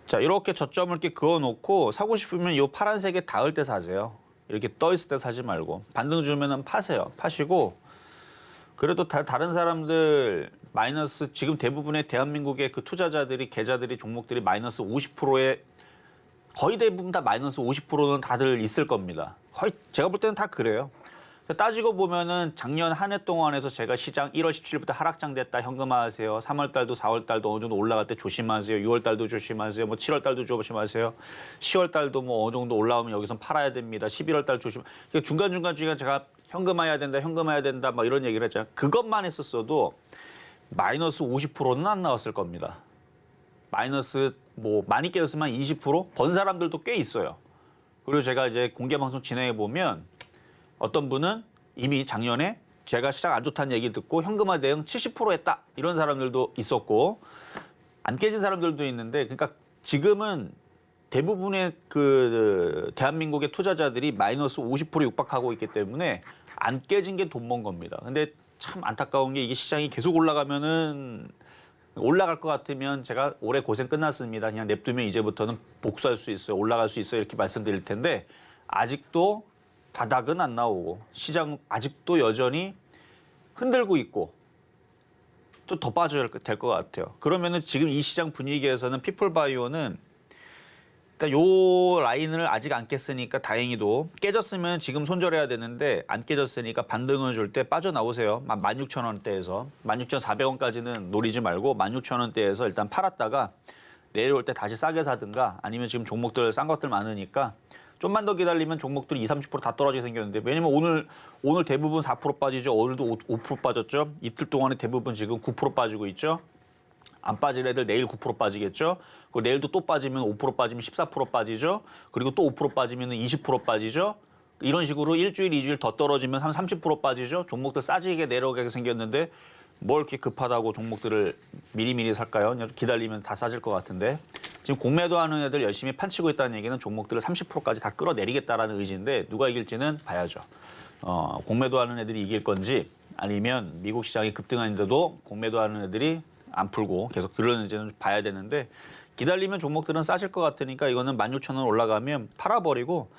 자, 이렇게 저점을 이렇게 그어놓고 사고 싶으면 이 파란색에 닿을 때 사세요. 이렇게 떠 있을 때 사지 말고 반등 주면은 파세요. 파시고 그래도 다른 사람들 마이너스 지금 대부분의 대한민국의 그 투자자들이 계좌들이 종목들이 마이너스 50%에 거의 대부분 다 마이너스 50%는 다들 있을 겁니다. 거의 제가 볼 때는 다 그래요. 따지고 보면은 작년 한 해 동안에서 제가 시장 1월 17일부터 하락장 됐다 현금화하세요. 3월 달도 4월 달도 어느 정도 올라갈 때 조심하세요. 6월 달도 조심하세요. 뭐 7월 달도 조심하세요. 10월 달도 뭐 어느 정도 올라오면 여기선 팔아야 됩니다. 11월 달 조심. 그러니까 중간중간 제가 현금화해야 된다. 현금화해야 된다. 막 이런 얘기를 했잖아요. 그것만 했었어도 마이너스 50%는 안 나왔을 겁니다. 마이너스 뭐 많이 깨졌으면 20%? 번 사람들도 꽤 있어요. 그리고 제가 이제 공개 방송 진행해 보면 어떤 분은 이미 작년에 제가 시장 안 좋다는 얘기 듣고 현금화 대응 70% 했다. 이런 사람들도 있었고 안 깨진 사람들도 있는데 그러니까 지금은 대부분의 그 대한민국의 투자자들이 마이너스 50% 육박하고 있기 때문에 안 깨진 게 돈 번 겁니다. 근데 참 안타까운 게 이게 시장이 계속 올라가면은 올라갈 것 같으면 제가 올해 고생 끝났습니다. 그냥 냅두면 이제부터는 복수할 수 있어요. 올라갈 수 있어요. 이렇게 말씀드릴 텐데 아직도 바닥은 안 나오고 시장 아직도 여전히 흔들고 있고 좀 더 빠져야 될 것 같아요. 그러면은 지금 이 시장 분위기에서는 피플바이오는 일단 요 라인을 아직 안 깼으니까 다행히도 깨졌으면 지금 손절해야 되는데 안 깨졌으니까 반등을 줄 때 빠져나오세요. 16,000원대에서 16,400원까지는 노리지 말고 16,000원대에서 일단 팔았다가 내려올 때 다시 싸게 사든가 아니면 지금 종목들 싼 것들 많으니까 좀만 더 기다리면 종목들이 20, 30% 다 떨어지게 생겼는데 왜냐면 오늘 대부분 4% 빠지죠. 오늘도 5% 빠졌죠. 이틀 동안에 대부분 지금 9% 빠지고 있죠. 안 빠질 애들 내일 9% 빠지겠죠. 그리고 내일도 또 빠지면 5% 빠지면 14% 빠지죠. 그리고 또 5% 빠지면 20% 빠지죠. 이런 식으로 일주일, 2주일 더 떨어지면 30% 빠지죠. 종목들 싸지게 내려오게 생겼는데 뭘 이렇게 급하다고 종목들을 미리미리 살까요? 그냥 기다리면 다 싸질 것 같은데. 지금 공매도 하는 애들 열심히 판치고 있다는 얘기는 종목들을 30%까지 다 끌어내리겠다라는 의지인데 누가 이길지는 봐야죠. 공매도 하는 애들이 이길 건지 아니면 미국 시장이 급등하는데도 공매도 하는 애들이 안 풀고 계속 그러는지는 봐야 되는데 기다리면 종목들은 싸질 것 같으니까 이거는 16,000원 올라가면 팔아버리고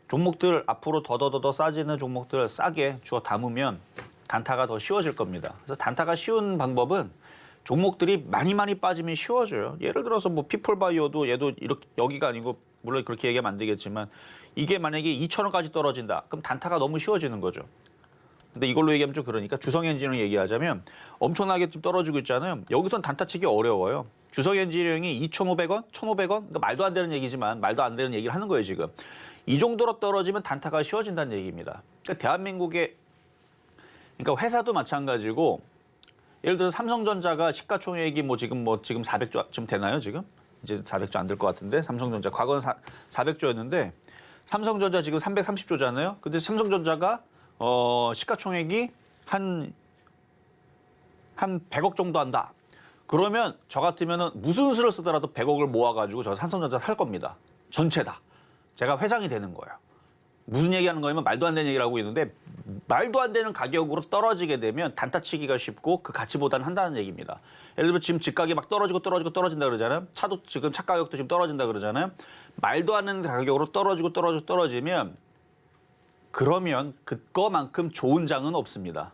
종목들 앞으로 더더더 싸지는 종목들 싸게 주워 담으면 단타가 더 쉬워질 겁니다. 그래서 단타가 쉬운 방법은 종목들이 많이 빠지면 쉬워져요. 예를 들어서 뭐 피플바이오도 얘도 이렇게 여기가 아니고 물론 그렇게 얘기하면 안 되겠지만 이게 만약에 2,000원까지 떨어진다. 그럼 단타가 너무 쉬워지는 거죠. 근데 이걸로 얘기하면 좀 그러니까 주성엔지니어링 얘기하자면 엄청나게 좀 떨어지고 있잖아요. 여기선 단타 치기 어려워요. 주성엔지니어링이 2,500원, 1,500원? 그러니까 말도 안 되는 얘기지만 말도 안 되는 얘기를 하는 거예요, 지금. 이 정도로 떨어지면 단타가 쉬워진다는 얘기입니다. 그러니까 대한민국의 그러니까 회사도 마찬가지고 예를 들어서 삼성전자가 시가총액이 지금 400조쯤 되나요, 지금? 이제 400조 안 될 것 같은데 삼성전자 과거는 400조였는데 삼성전자 지금 330조잖아요. 근데 삼성전자가 시가총액이 한 100억 정도 한다. 그러면 저 같으면은 무슨 수를 쓰더라도 100억을 모아가지고 저 삼성전자 살 겁니다. 전체 다. 제가 회장이 되는 거예요. 무슨 얘기하는 거냐면 말도 안 되는 얘기를 하고 있는데 말도 안 되는 가격으로 떨어지게 되면 단타치기가 쉽고 그 가치보다는 한다는 얘기입니다. 예를 들면 지금 집가격이 막 떨어진다 그러잖아요. 차도 지금 차 가격도 지금 떨어진다 그러잖아요. 말도 안 되는 가격으로 떨어지면 그러면 그거만큼 좋은 장은 없습니다.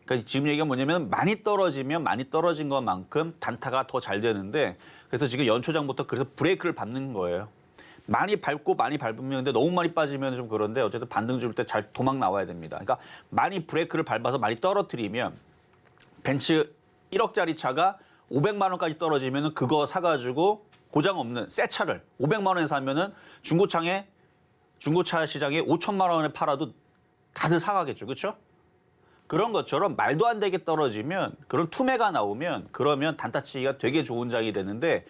그러니까 지금 얘기가 뭐냐면 많이 떨어지면 많이 떨어진 것만큼 단타가 더 잘 되는데 그래서 지금 연초장부터 그래서 브레이크를 밟는 거예요. 많이 밟으면 근데 너무 많이 빠지면 좀 그런데 어쨌든 반등 줄 때 잘 도망 나와야 됩니다. 그러니까 많이 브레이크를 밟아서 많이 떨어뜨리면 벤츠 1억짜리 차가 500만 원까지 떨어지면 그거 사가지고 고장 없는 새 차를 500만 원에 사면은 중고차 시장에 5천만 원에 팔아도 다들 사가겠죠. 그렇죠? 그런 것처럼 말도 안 되게 떨어지면 그런 투매가 나오면 그러면 단타치기가 되게 좋은 장이 되는데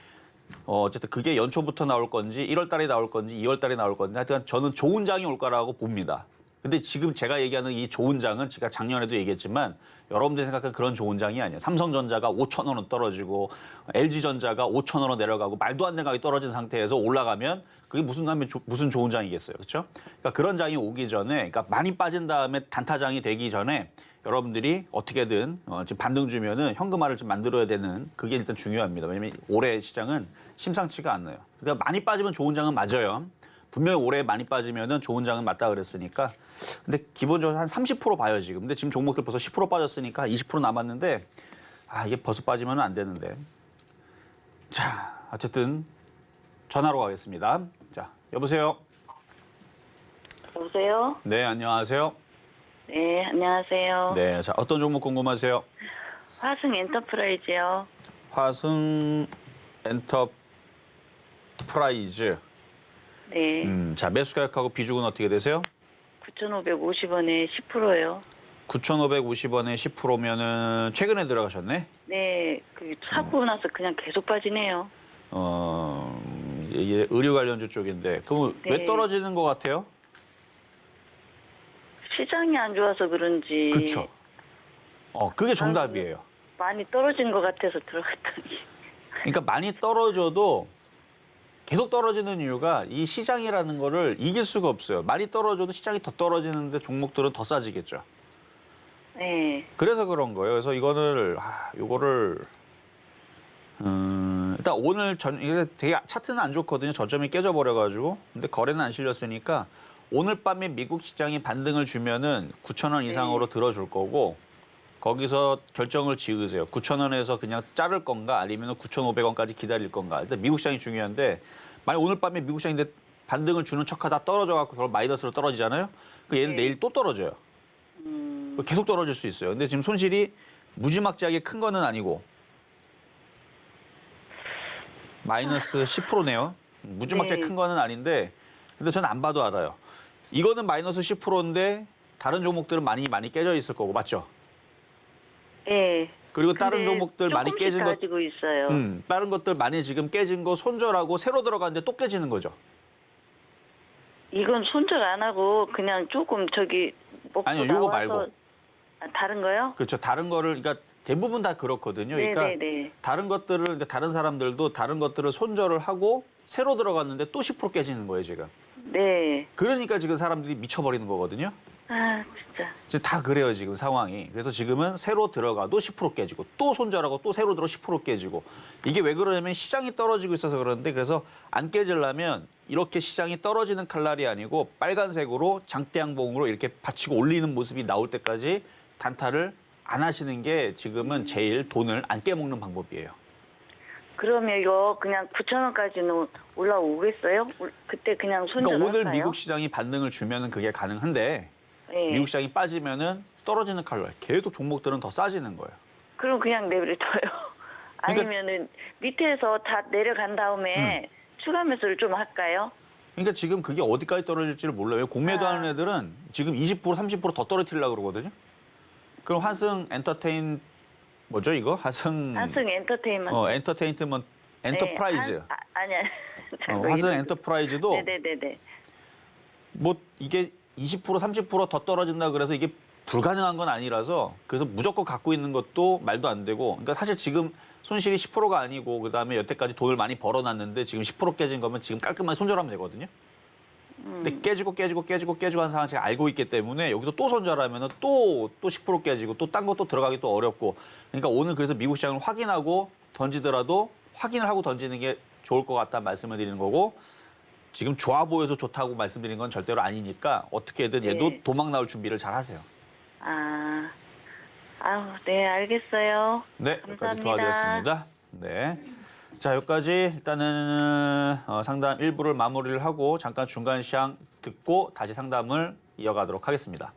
어쨌든 그게 연초부터 나올 건지 1월 달에 나올 건지 2월 달에 나올 건지 하여튼 저는 좋은 장이 올 거라고 봅니다. 근데 지금 제가 얘기하는 이 좋은 장은 제가 작년에도 얘기했지만 여러분들이 생각하는 그런 좋은 장이 아니에요. 삼성전자가 5천 원 떨어지고 LG전자가 5천 원으로 내려가고 말도 안 되는 가격이 떨어진 상태에서 올라가면 그게 무슨 좋은 장이겠어요. 그렇죠? 그러니까 그런 장이 오기 전에 그러니까 많이 빠진 다음에 단타장이 되기 전에 여러분들이 어떻게든 지금 반등 주면은 현금화를 좀 만들어야 되는 그게 일단 중요합니다. 왜냐면 올해 시장은 심상치가 않아요. 그러니까 많이 빠지면 좋은 장은 맞아요. 분명히 올해 많이 빠지면은 좋은 장은 맞다 그랬으니까. 근데 기본적으로 한 30% 봐요 지금. 근데 지금 종목들 벌써 10% 빠졌으니까 20% 남았는데 이게 벌써 빠지면 안 되는데. 자, 어쨌든 전화로 가겠습니다. 자, 여보세요. 여보세요? 네, 안녕하세요. 네, 안녕하세요. 네, 자 어떤 종목 궁금하세요? 화승 엔터프라이즈요. 화승 엔터프라이즈. 네, 자 매수 가격하고 비중은 어떻게 되세요? 9,550원에 10%요. 9,550원에 10%면은 최근에 들어가셨네. 네, 그 사고 나서 그냥 계속 빠지네요. 이게 의류 관련주 쪽인데 그럼 네. 왜 떨어지는 것 같아요? 시장이 안 좋아서 그런지 그렇죠. 그게 정답이에요. 많이 떨어진 것 같아서 들어갔더니. 그러니까 많이 떨어져도 계속 떨어지는 이유가 이 시장이라는 거를 이길 수가 없어요. 많이 떨어져도 시장이 더 떨어지는데 종목들은 더 싸지겠죠. 네, 그래서 그런 거예요. 그래서 요거를 일단 오늘 이게 되게 차트는 안 좋거든요. 저점이 깨져버려가지고. 근데 거래는 안 실렸으니까 오늘 밤에 미국 시장이 반등을 주면은 9,000원 이상으로 들어줄 거고 거기서 결정을 지으세요. 9,000원에서 그냥 자를 건가 아니면 9,500원까지 기다릴 건가. 일단 미국 시장이 중요한데 만약 오늘 밤에 미국 시장인데 반등을 주는 척하다 떨어져갖고 결국 마이너스로 떨어지잖아요. 그 얘는 내일 또 떨어져요. 계속 떨어질 수 있어요. 근데 지금 손실이 무지막지하게 큰 거는 아니고 마이너스 10%네요. 무지막지하게 네. 큰 거는 아닌데 근데 저는 안 봐도 알아요. 이거는 마이너스 10%인데 다른 종목들은 많이 깨져 있을 거고 맞죠? 네. 그리고 다른 근데 종목들 많이 조금씩 깨진 것 가지고 있어요. 다른 것들 많이 지금 깨진 거 손절하고 새로 들어갔는데 또 깨지는 거죠. 이건 손절 안 하고 그냥 조금 저기 먹고 아니요, 요거 나와서 말고. 다른 거요? 그렇죠. 다른 거를 그러니까 대부분 다 그렇거든요. 그러니까 네네네. 다른 것들을 그러니까 다른 사람들도 다른 것들을 손절을 하고 새로 들어갔는데 또 10% 깨지는 거예요, 지금. 네. 그러니까 지금 사람들이 미쳐버리는 거거든요. 아 진짜. 지금 다 그래요, 지금 상황이. 그래서 지금은 새로 들어가도 10% 깨지고 또 손절하고 또 새로 들어 10% 깨지고 이게 왜 그러냐면 시장이 떨어지고 있어서 그러는데 그래서 안 깨지려면 이렇게 시장이 떨어지는 칼날이 아니고 빨간색으로 장대양봉으로 이렇게 받치고 올리는 모습이 나올 때까지 단타를 안 하시는 게 지금은 제일 돈을 안 깨먹는 방법이에요. 그러면 이거 그냥 9,000원까지는 올라오겠어요? 그때 그냥 손절할까요? 그러니까 오늘 미국 시장이 반등을 주면은 그게 가능한데 네. 미국 시장이 빠지면은 떨어지는 칼날 계속 종목들은 더 싸지는 거예요. 그럼 그냥 내버려둬요. 아니면은 밑에서 다 내려간 다음에 추가 매수를 좀 할까요? 그러니까 지금 그게 어디까지 떨어질지를 몰라요. 공매도 하는 애들은 지금 20% 30% 더 떨어뜨리려고 그러거든요. 그럼 화승 엔터테인 뭐죠 이거? 화승 엔터테인먼트. 엔터프라이즈. 네, 아니야. 화승 엔터프라이즈도 네네네네. 뭐 이게 20% 30% 더 떨어진다 그래서 이게 불가능한 건 아니라서 그래서 무조건 갖고 있는 것도 말도 안 되고 그러니까 사실 지금 손실이 10%가 아니고 그다음에 여태까지 돈을 많이 벌어놨는데 지금 10% 깨진 거면 지금 깔끔하게 손절하면 되거든요. 근데 깨지고 한 상황을 제가 알고 있기 때문에 여기서 또 손절하면 또 10% 깨지고 또 딴 것도 들어가기 또 어렵고. 그러니까 오늘 그래서 미국 시장을 확인하고 던지더라도 확인을 하고 던지는 게 좋을 것 같다는 말씀을 드리는 거고, 지금 좋아 보여서 좋다고 말씀드린 건 절대로 아니니까 어떻게든 얘도 네. 도망 나올 준비를 잘 하세요. 네, 알겠어요. 네, 여기까지 감사합니다. 도와드렸습니다. 네. 자, 여기까지 일단은 상담 1부를 마무리를 하고 잠깐 중간 시향 듣고 다시 상담을 이어가도록 하겠습니다.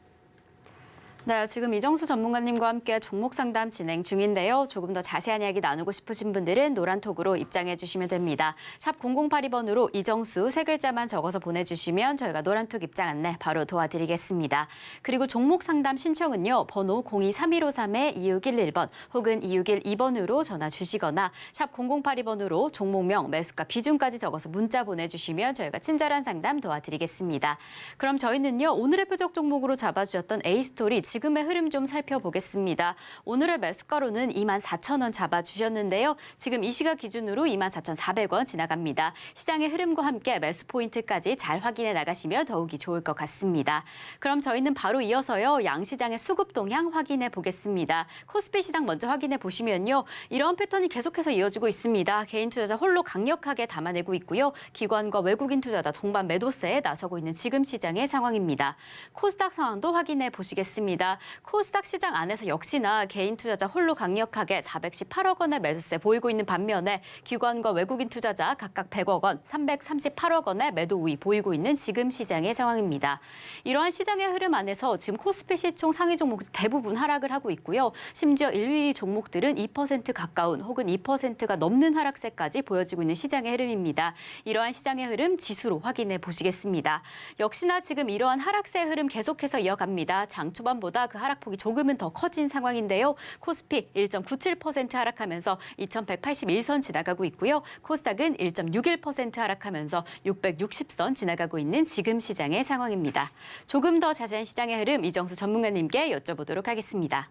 네, 지금 이정수 전문가님과 함께 종목 상담 진행 중인데요. 조금 더 자세한 이야기 나누고 싶으신 분들은 노란톡으로 입장해 주시면 됩니다. 샵 0082번으로 이정수 세 글자만 적어서 보내주시면 저희가 노란톡 입장 안내 바로 도와드리겠습니다. 그리고 종목 상담 신청은요. 번호 023153-2611번 혹은 2612번으로 전화 주시거나 샵 0082번으로 종목명, 매수가, 비중까지 적어서 문자 보내주시면 저희가 친절한 상담 도와드리겠습니다. 그럼 저희는요. 오늘의 표적 종목으로 잡아주셨던 A스토리 지금의 흐름 좀 살펴보겠습니다. 오늘의 매수가로는 24,000원 잡아주셨는데요. 지금 이 시각 기준으로 24,400원 지나갑니다. 시장의 흐름과 함께 매수 포인트까지 잘 확인해 나가시면 더욱이 좋을 것 같습니다. 그럼 저희는 바로 이어서요. 양시장의 수급 동향 확인해 보겠습니다. 코스피 시장 먼저 확인해 보시면요. 이런 패턴이 계속해서 이어지고 있습니다. 개인 투자자 홀로 강력하게 담아내고 있고요. 기관과 외국인 투자자 동반 매도세에 나서고 있는 지금 시장의 상황입니다. 코스닥 상황도 확인해 보시겠습니다. 코스닥 시장 안에서 역시나 개인 투자자 홀로 강력하게 418억 원의 매수세 보이고 있는 반면에 기관과 외국인 투자자 각각 100억 원, 338억 원의 매도 우위 보이고 있는 지금 시장의 상황입니다. 이러한 시장의 흐름 안에서 지금 코스피 시총 상위 종목 대부분 하락을 하고 있고요. 심지어 1위 종목들은 2% 가까운 혹은 2%가 넘는 하락세까지 보여지고 있는 시장의 흐름입니다. 이러한 시장의 흐름 지수로 확인해 보시겠습니다. 역시나 지금 이러한 하락세 흐름 계속해서 이어갑니다. 장 초반보다 그 하락폭이 조금은 더 커진 상황인데요. 코스피 1.97% 하락하면서 2181선 지나가고 있고요. 코스닥은 1.61% 하락하면서 660선 지나가고 있는 지금 시장의 상황입니다. 조금 더 자세한 시장의 흐름 이정수 전문가님께 여쭤보도록 하겠습니다.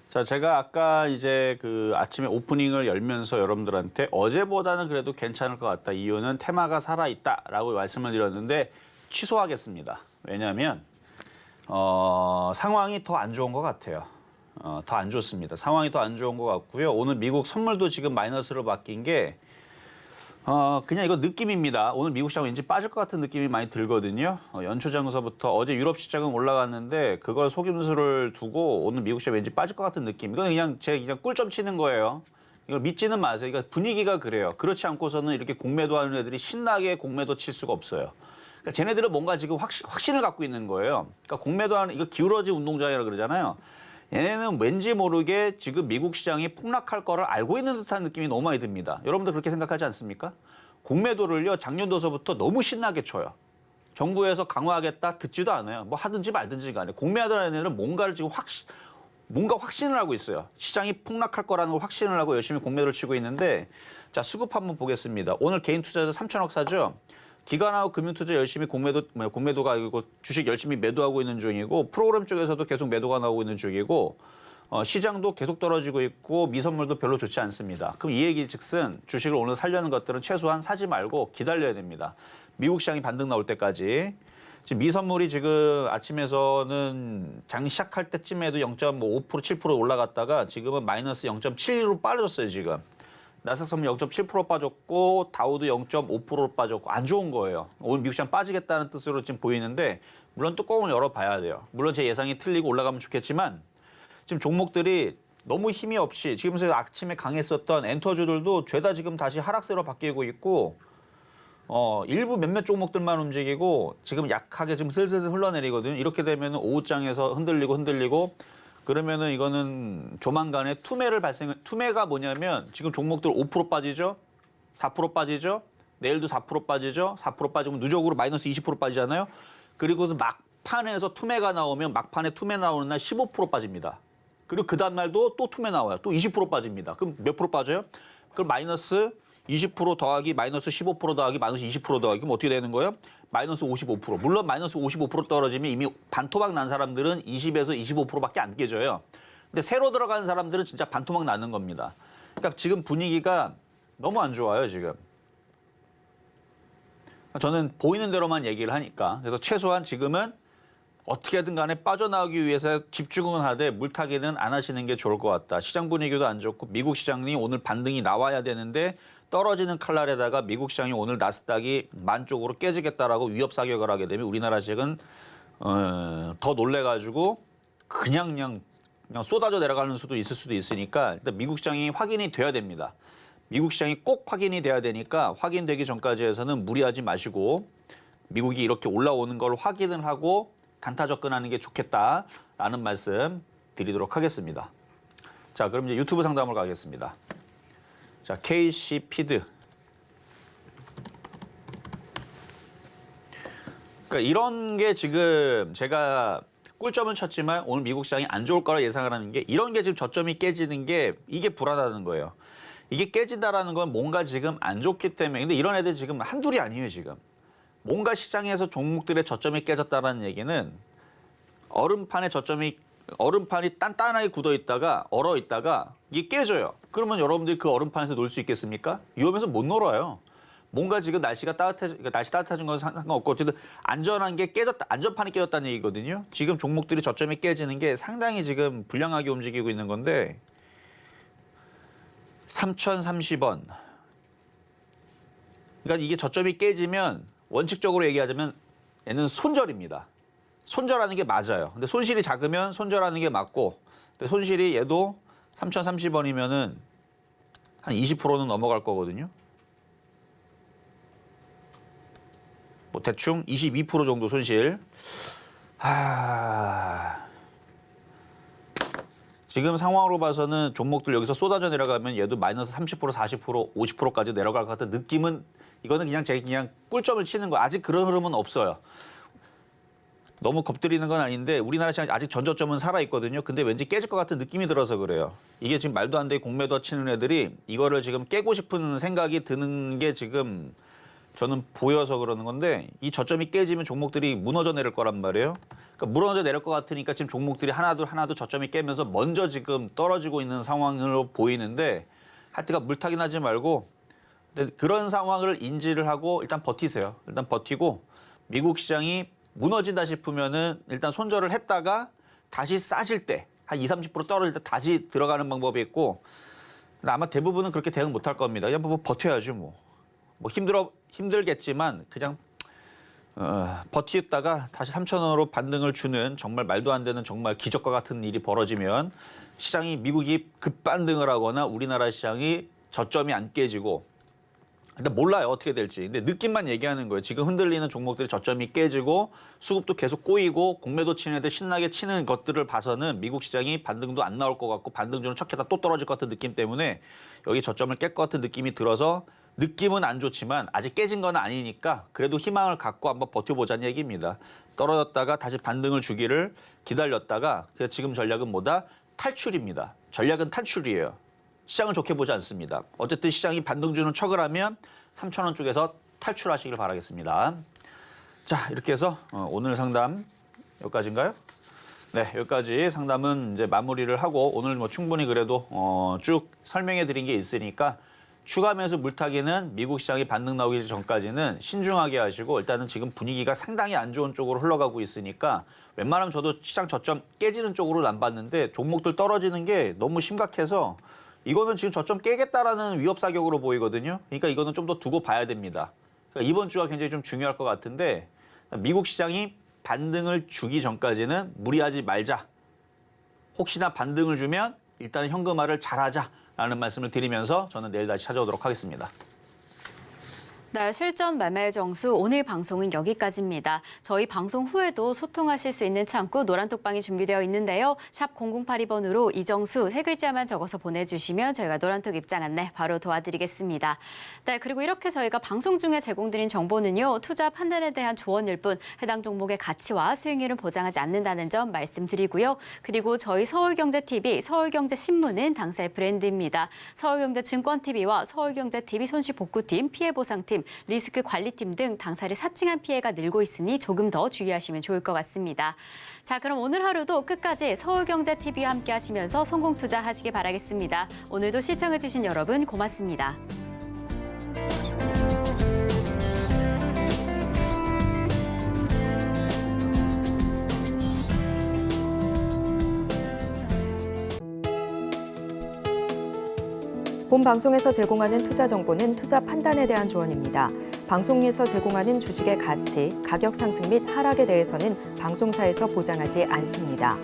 자, 제가 아까 이제 그 아침에 오프닝을 열면서 여러분들한테 어제보다는 그래도 괜찮을 것 같다. 이유는 테마가 살아있다라고 말씀을 드렸는데 취소하겠습니다. 왜냐하면 상황이 더 안 좋은 것 같아요. 더 안 좋습니다. 상황이 더 안 좋은 것 같고요. 오늘 미국 선물도 지금 마이너스로 바뀐 게 그냥 이거 느낌입니다. 오늘 미국 시장 왠지 빠질 것 같은 느낌이 많이 들거든요. 연초 장서부터 어제 유럽 시장은 올라갔는데 그걸 속임수를 두고 오늘 미국 시장 왠지 빠질 것 같은 느낌. 이건 그냥 그냥 꿀점 치는 거예요. 이걸 믿지는 마세요. 그러니까 분위기가 그래요. 그렇지 않고서는 이렇게 공매도하는 애들이 신나게 공매도 칠 수가 없어요. 그러니까 쟤네들은 뭔가 지금 확신을 갖고 있는 거예요. 그러니까 공매도하는 이거 기울어진 운동장이라고 그러잖아요. 얘네는 왠지 모르게 지금 미국 시장이 폭락할 거를 알고 있는 듯한 느낌이 너무 많이 듭니다. 여러분들 그렇게 생각하지 않습니까? 공매도를요 작년도서부터 너무 신나게 쳐요. 정부에서 강화하겠다 듣지도 않아요. 뭐 하든지 말든지 간에 공매하는 애들은 뭔가를 지금 뭔가 확신을 하고 있어요. 시장이 폭락할 거라는 걸 확신을 하고 열심히 공매도를 치고 있는데 자 수급 한번 보겠습니다. 오늘 개인 투자자 3천억 사죠. 기관하고 금융투자 열심히 공매도가 아니고 주식 열심히 매도하고 있는 중이고 프로그램 쪽에서도 계속 매도가 나오고 있는 중이고 시장도 계속 떨어지고 있고 미선물도 별로 좋지 않습니다. 그럼 이 얘기 즉슨 주식을 오늘 살려는 것들은 최소한 사지 말고 기다려야 됩니다. 미국 시장이 반등 나올 때까지. 지금 미선물이 지금 아침에서는 장 시작할 때쯤에도 0.5%, 7% 올라갔다가 지금은 마이너스 0.7로 빠졌어요, 지금. 나스닥 선물 0.7% 빠졌고 다우도 0.5% 빠졌고 안 좋은 거예요. 오늘 미국 시장 빠지겠다는 뜻으로 지금 보이는데 물론 뚜껑을 열어봐야 돼요. 물론 제 예상이 틀리고 올라가면 좋겠지만 지금 종목들이 너무 힘이 없이 지금 아침에 강했었던 엔터주들도 죄다 지금 다시 하락세로 바뀌고 있고 일부 몇몇 종목들만 움직이고 지금 약하게 지금 슬슬 흘러내리거든요. 이렇게 되면 오후장에서 흔들리고 그러면은 이거는 조만간에 투매가 뭐냐면 지금 종목들 5% 빠지죠? 4% 빠지죠? 내일도 4% 빠지죠? 4% 빠지면 누적으로 마이너스 20% 빠지잖아요? 그리고 막판에서 투매가 나오면 막판에 투매 나오는 날 15% 빠집니다. 그리고 그 다음 날도 또 투매 나와요. 또 20% 빠집니다. 그럼 몇 프로 빠져요? 그럼 마이너스 20% 더하기 마이너스 15% 더하기 마이너스 20% 더하기 그럼 어떻게 되는 거예요? 마이너스 55%. 물론 마이너스 55% 떨어지면 이미 반토막 난 사람들은 20에서 25%밖에 안 깨져요. 근데 새로 들어가는 사람들은 진짜 반토막 나는 겁니다. 그러니까 지금 분위기가 너무 안 좋아요, 지금. 저는 보이는 대로만 얘기를 하니까. 그래서 최소한 지금은 어떻게든 간에 빠져나오기 위해서 집중은 하되 물타기는 안 하시는 게 좋을 것 같다. 시장 분위기도 안 좋고 미국 시장이 오늘 반등이 나와야 되는데 떨어지는 칼날에다가 미국 시장이 오늘 나스닥이 만 쪽으로 깨지겠다라고 위협 사격을 하게 되면 우리나라 시장은 더 놀래가지고 그냥 쏟아져 내려가는 수도 있을 수도 있으니까 일단 미국 시장이 확인이 돼야 됩니다. 미국 시장이 꼭 확인이 돼야 되니까 확인되기 전까지 해서는 무리하지 마시고 미국이 이렇게 올라오는 걸 확인을 하고 단타 접근하는 게 좋겠다라는 말씀 드리도록 하겠습니다. 자, 그럼 이제 유튜브 상담을 가겠습니다. 자, KC 피드. 그러니까 이런 게 지금 제가 꿀점은 쳤지만 오늘 미국 시장이 안 좋을 거라 예상을 하는 게 이런 게 지금 저점이 깨지는 게 이게 불안하다는 거예요. 이게 깨진다라는 건 뭔가 지금 안 좋기 때문에 근데 이런 애들 지금 한둘이 아니에요, 지금. 뭔가 시장에서 종목들의 저점이 깨졌다라는 얘기는 얼음판이 단단하게 굳어 있다가 얼어 있다가 이게 깨져요. 그러면 여러분들이 그 얼음판에서 놀 수 있겠습니까? 위험해서 못 놀아요. 뭔가 지금 날씨 따뜻해진 건 상관없고 어쨌든 안전한 게 깨졌다, 안전판이 깨졌다는 얘기거든요. 지금 종목들이 저점이 깨지는 게 상당히 지금 불량하게 움직이고 있는 건데 3,030원. 그러니까 이게 저점이 깨지면 원칙적으로 얘기하자면 얘는 손절입니다. 손절하는 게 맞아요. 근데 손실이 작으면 손절하는 게 맞고 근데 손실이 얘도 3,030원이면은 한 20%는 넘어갈 거거든요. 뭐 대충 22% 정도 손실. 지금 상황으로 봐서는 종목들 여기서 쏟아져 내려가면 얘도 마이너스 30%, 40%, 50%까지 내려갈 것 같은 느낌은 이거는 그냥 제가 그냥 꿀점을 치는 거. 아직 그런 흐름은 없어요. 너무 겁들이는 건 아닌데 우리나라 시장 아직 전저점은 살아있거든요. 근데 왠지 깨질 것 같은 느낌이 들어서 그래요. 이게 지금 말도 안 되게 공매도 치는 애들이 이거를 지금 깨고 싶은 생각이 드는 게 지금 저는 보여서 그러는 건데 이 저점이 깨지면 종목들이 무너져 내릴 거란 말이에요. 그러니까 무너져 내릴 것 같으니까 지금 종목들이 하나도 저점이 깨면서 먼저 지금 떨어지고 있는 상황으로 보이는데 하여튼간 물타기 나지 말고 그런 상황을 인지를 하고 일단 버티세요. 일단 버티고 미국 시장이 무너진다 싶으면은 일단 손절을 했다가 다시 싸실 때 한 20-30% 떨어질 때 다시 들어가는 방법이 있고 아마 대부분은 그렇게 대응 못할 겁니다. 그냥 뭐 버텨야죠 뭐 힘들겠지만 그냥 버티다가 다시 3,000원으로 반등을 주는 정말 말도 안 되는 정말 기적과 같은 일이 벌어지면 시장이 미국이 급반등을 하거나 우리나라 시장이 저점이 안 깨지고 일단 몰라요 어떻게 될지. 근데 느낌만 얘기하는 거예요. 지금 흔들리는 종목들이 저점이 깨지고 수급도 계속 꼬이고 공매도 치는 애들 신나게 치는 것들을 봐서는 미국 시장이 반등도 안 나올 것 같고 반등 주는 척해다 또 떨어질 것 같은 느낌 때문에 여기 저점을 깰 것 같은 느낌이 들어서 느낌은 안 좋지만 아직 깨진 건 아니니까 그래도 희망을 갖고 한번 버텨보자는 얘기입니다. 떨어졌다가 다시 반등을 주기를 기다렸다가 지금 전략은 뭐다? 탈출입니다. 전략은 탈출이에요. 시장을 좋게 보지 않습니다. 어쨌든 시장이 반등 주는 척을 하면 3,000원 쪽에서 탈출하시길 바라겠습니다. 자, 이렇게 해서 오늘 상담 여기까지인가요? 네, 여기까지 상담은 이제 마무리를 하고 오늘 뭐 충분히 그래도 쭉 설명해 드린 게 있으니까 추가 매수 물타기는 미국 시장이 반등 나오기 전까지는 신중하게 하시고 일단은 지금 분위기가 상당히 안 좋은 쪽으로 흘러가고 있으니까 웬만하면 저도 시장 저점 깨지는 쪽으로는 안 봤는데 종목들 떨어지는 게 너무 심각해서 이거는 지금 저점 깨겠다라는 위협 사격으로 보이거든요. 그러니까 이거는 좀 더 두고 봐야 됩니다. 그러니까 이번 주가 굉장히 좀 중요할 것 같은데 미국 시장이 반등을 주기 전까지는 무리하지 말자. 혹시나 반등을 주면 일단은 현금화를 잘하자라는 말씀을 드리면서 저는 내일 다시 찾아오도록 하겠습니다. 네, 실전 매매 정수 오늘 방송은 여기까지입니다. 저희 방송 후에도 소통하실 수 있는 창구 노란톡방이 준비되어 있는데요. 샵 0082번으로 이정수 세 글자만 적어서 보내주시면 저희가 노란톡 입장 안내 바로 도와드리겠습니다. 네, 그리고 이렇게 저희가 방송 중에 제공드린 정보는요. 투자 판단에 대한 조언일 뿐 해당 종목의 가치와 수익률은 보장하지 않는다는 점 말씀드리고요. 그리고 저희 서울경제TV, 서울경제신문은 당사의 브랜드입니다. 서울경제증권TV와 서울경제TV 손실복구팀, 피해보상팀, 리스크 관리팀 등 당사를 사칭한 피해가 늘고 있으니 조금 더 주의하시면 좋을 것 같습니다. 자, 그럼 오늘 하루도 끝까지 서울경제TV와 함께 하시면서 성공 투자하시기 바라겠습니다. 오늘도 시청해주신 여러분 고맙습니다. 본 방송에서 제공하는 투자 정보는 투자 판단에 대한 조언입니다. 방송에서 제공하는 주식의 가치, 가격 상승 및 하락에 대해서는 방송사에서 보장하지 않습니다.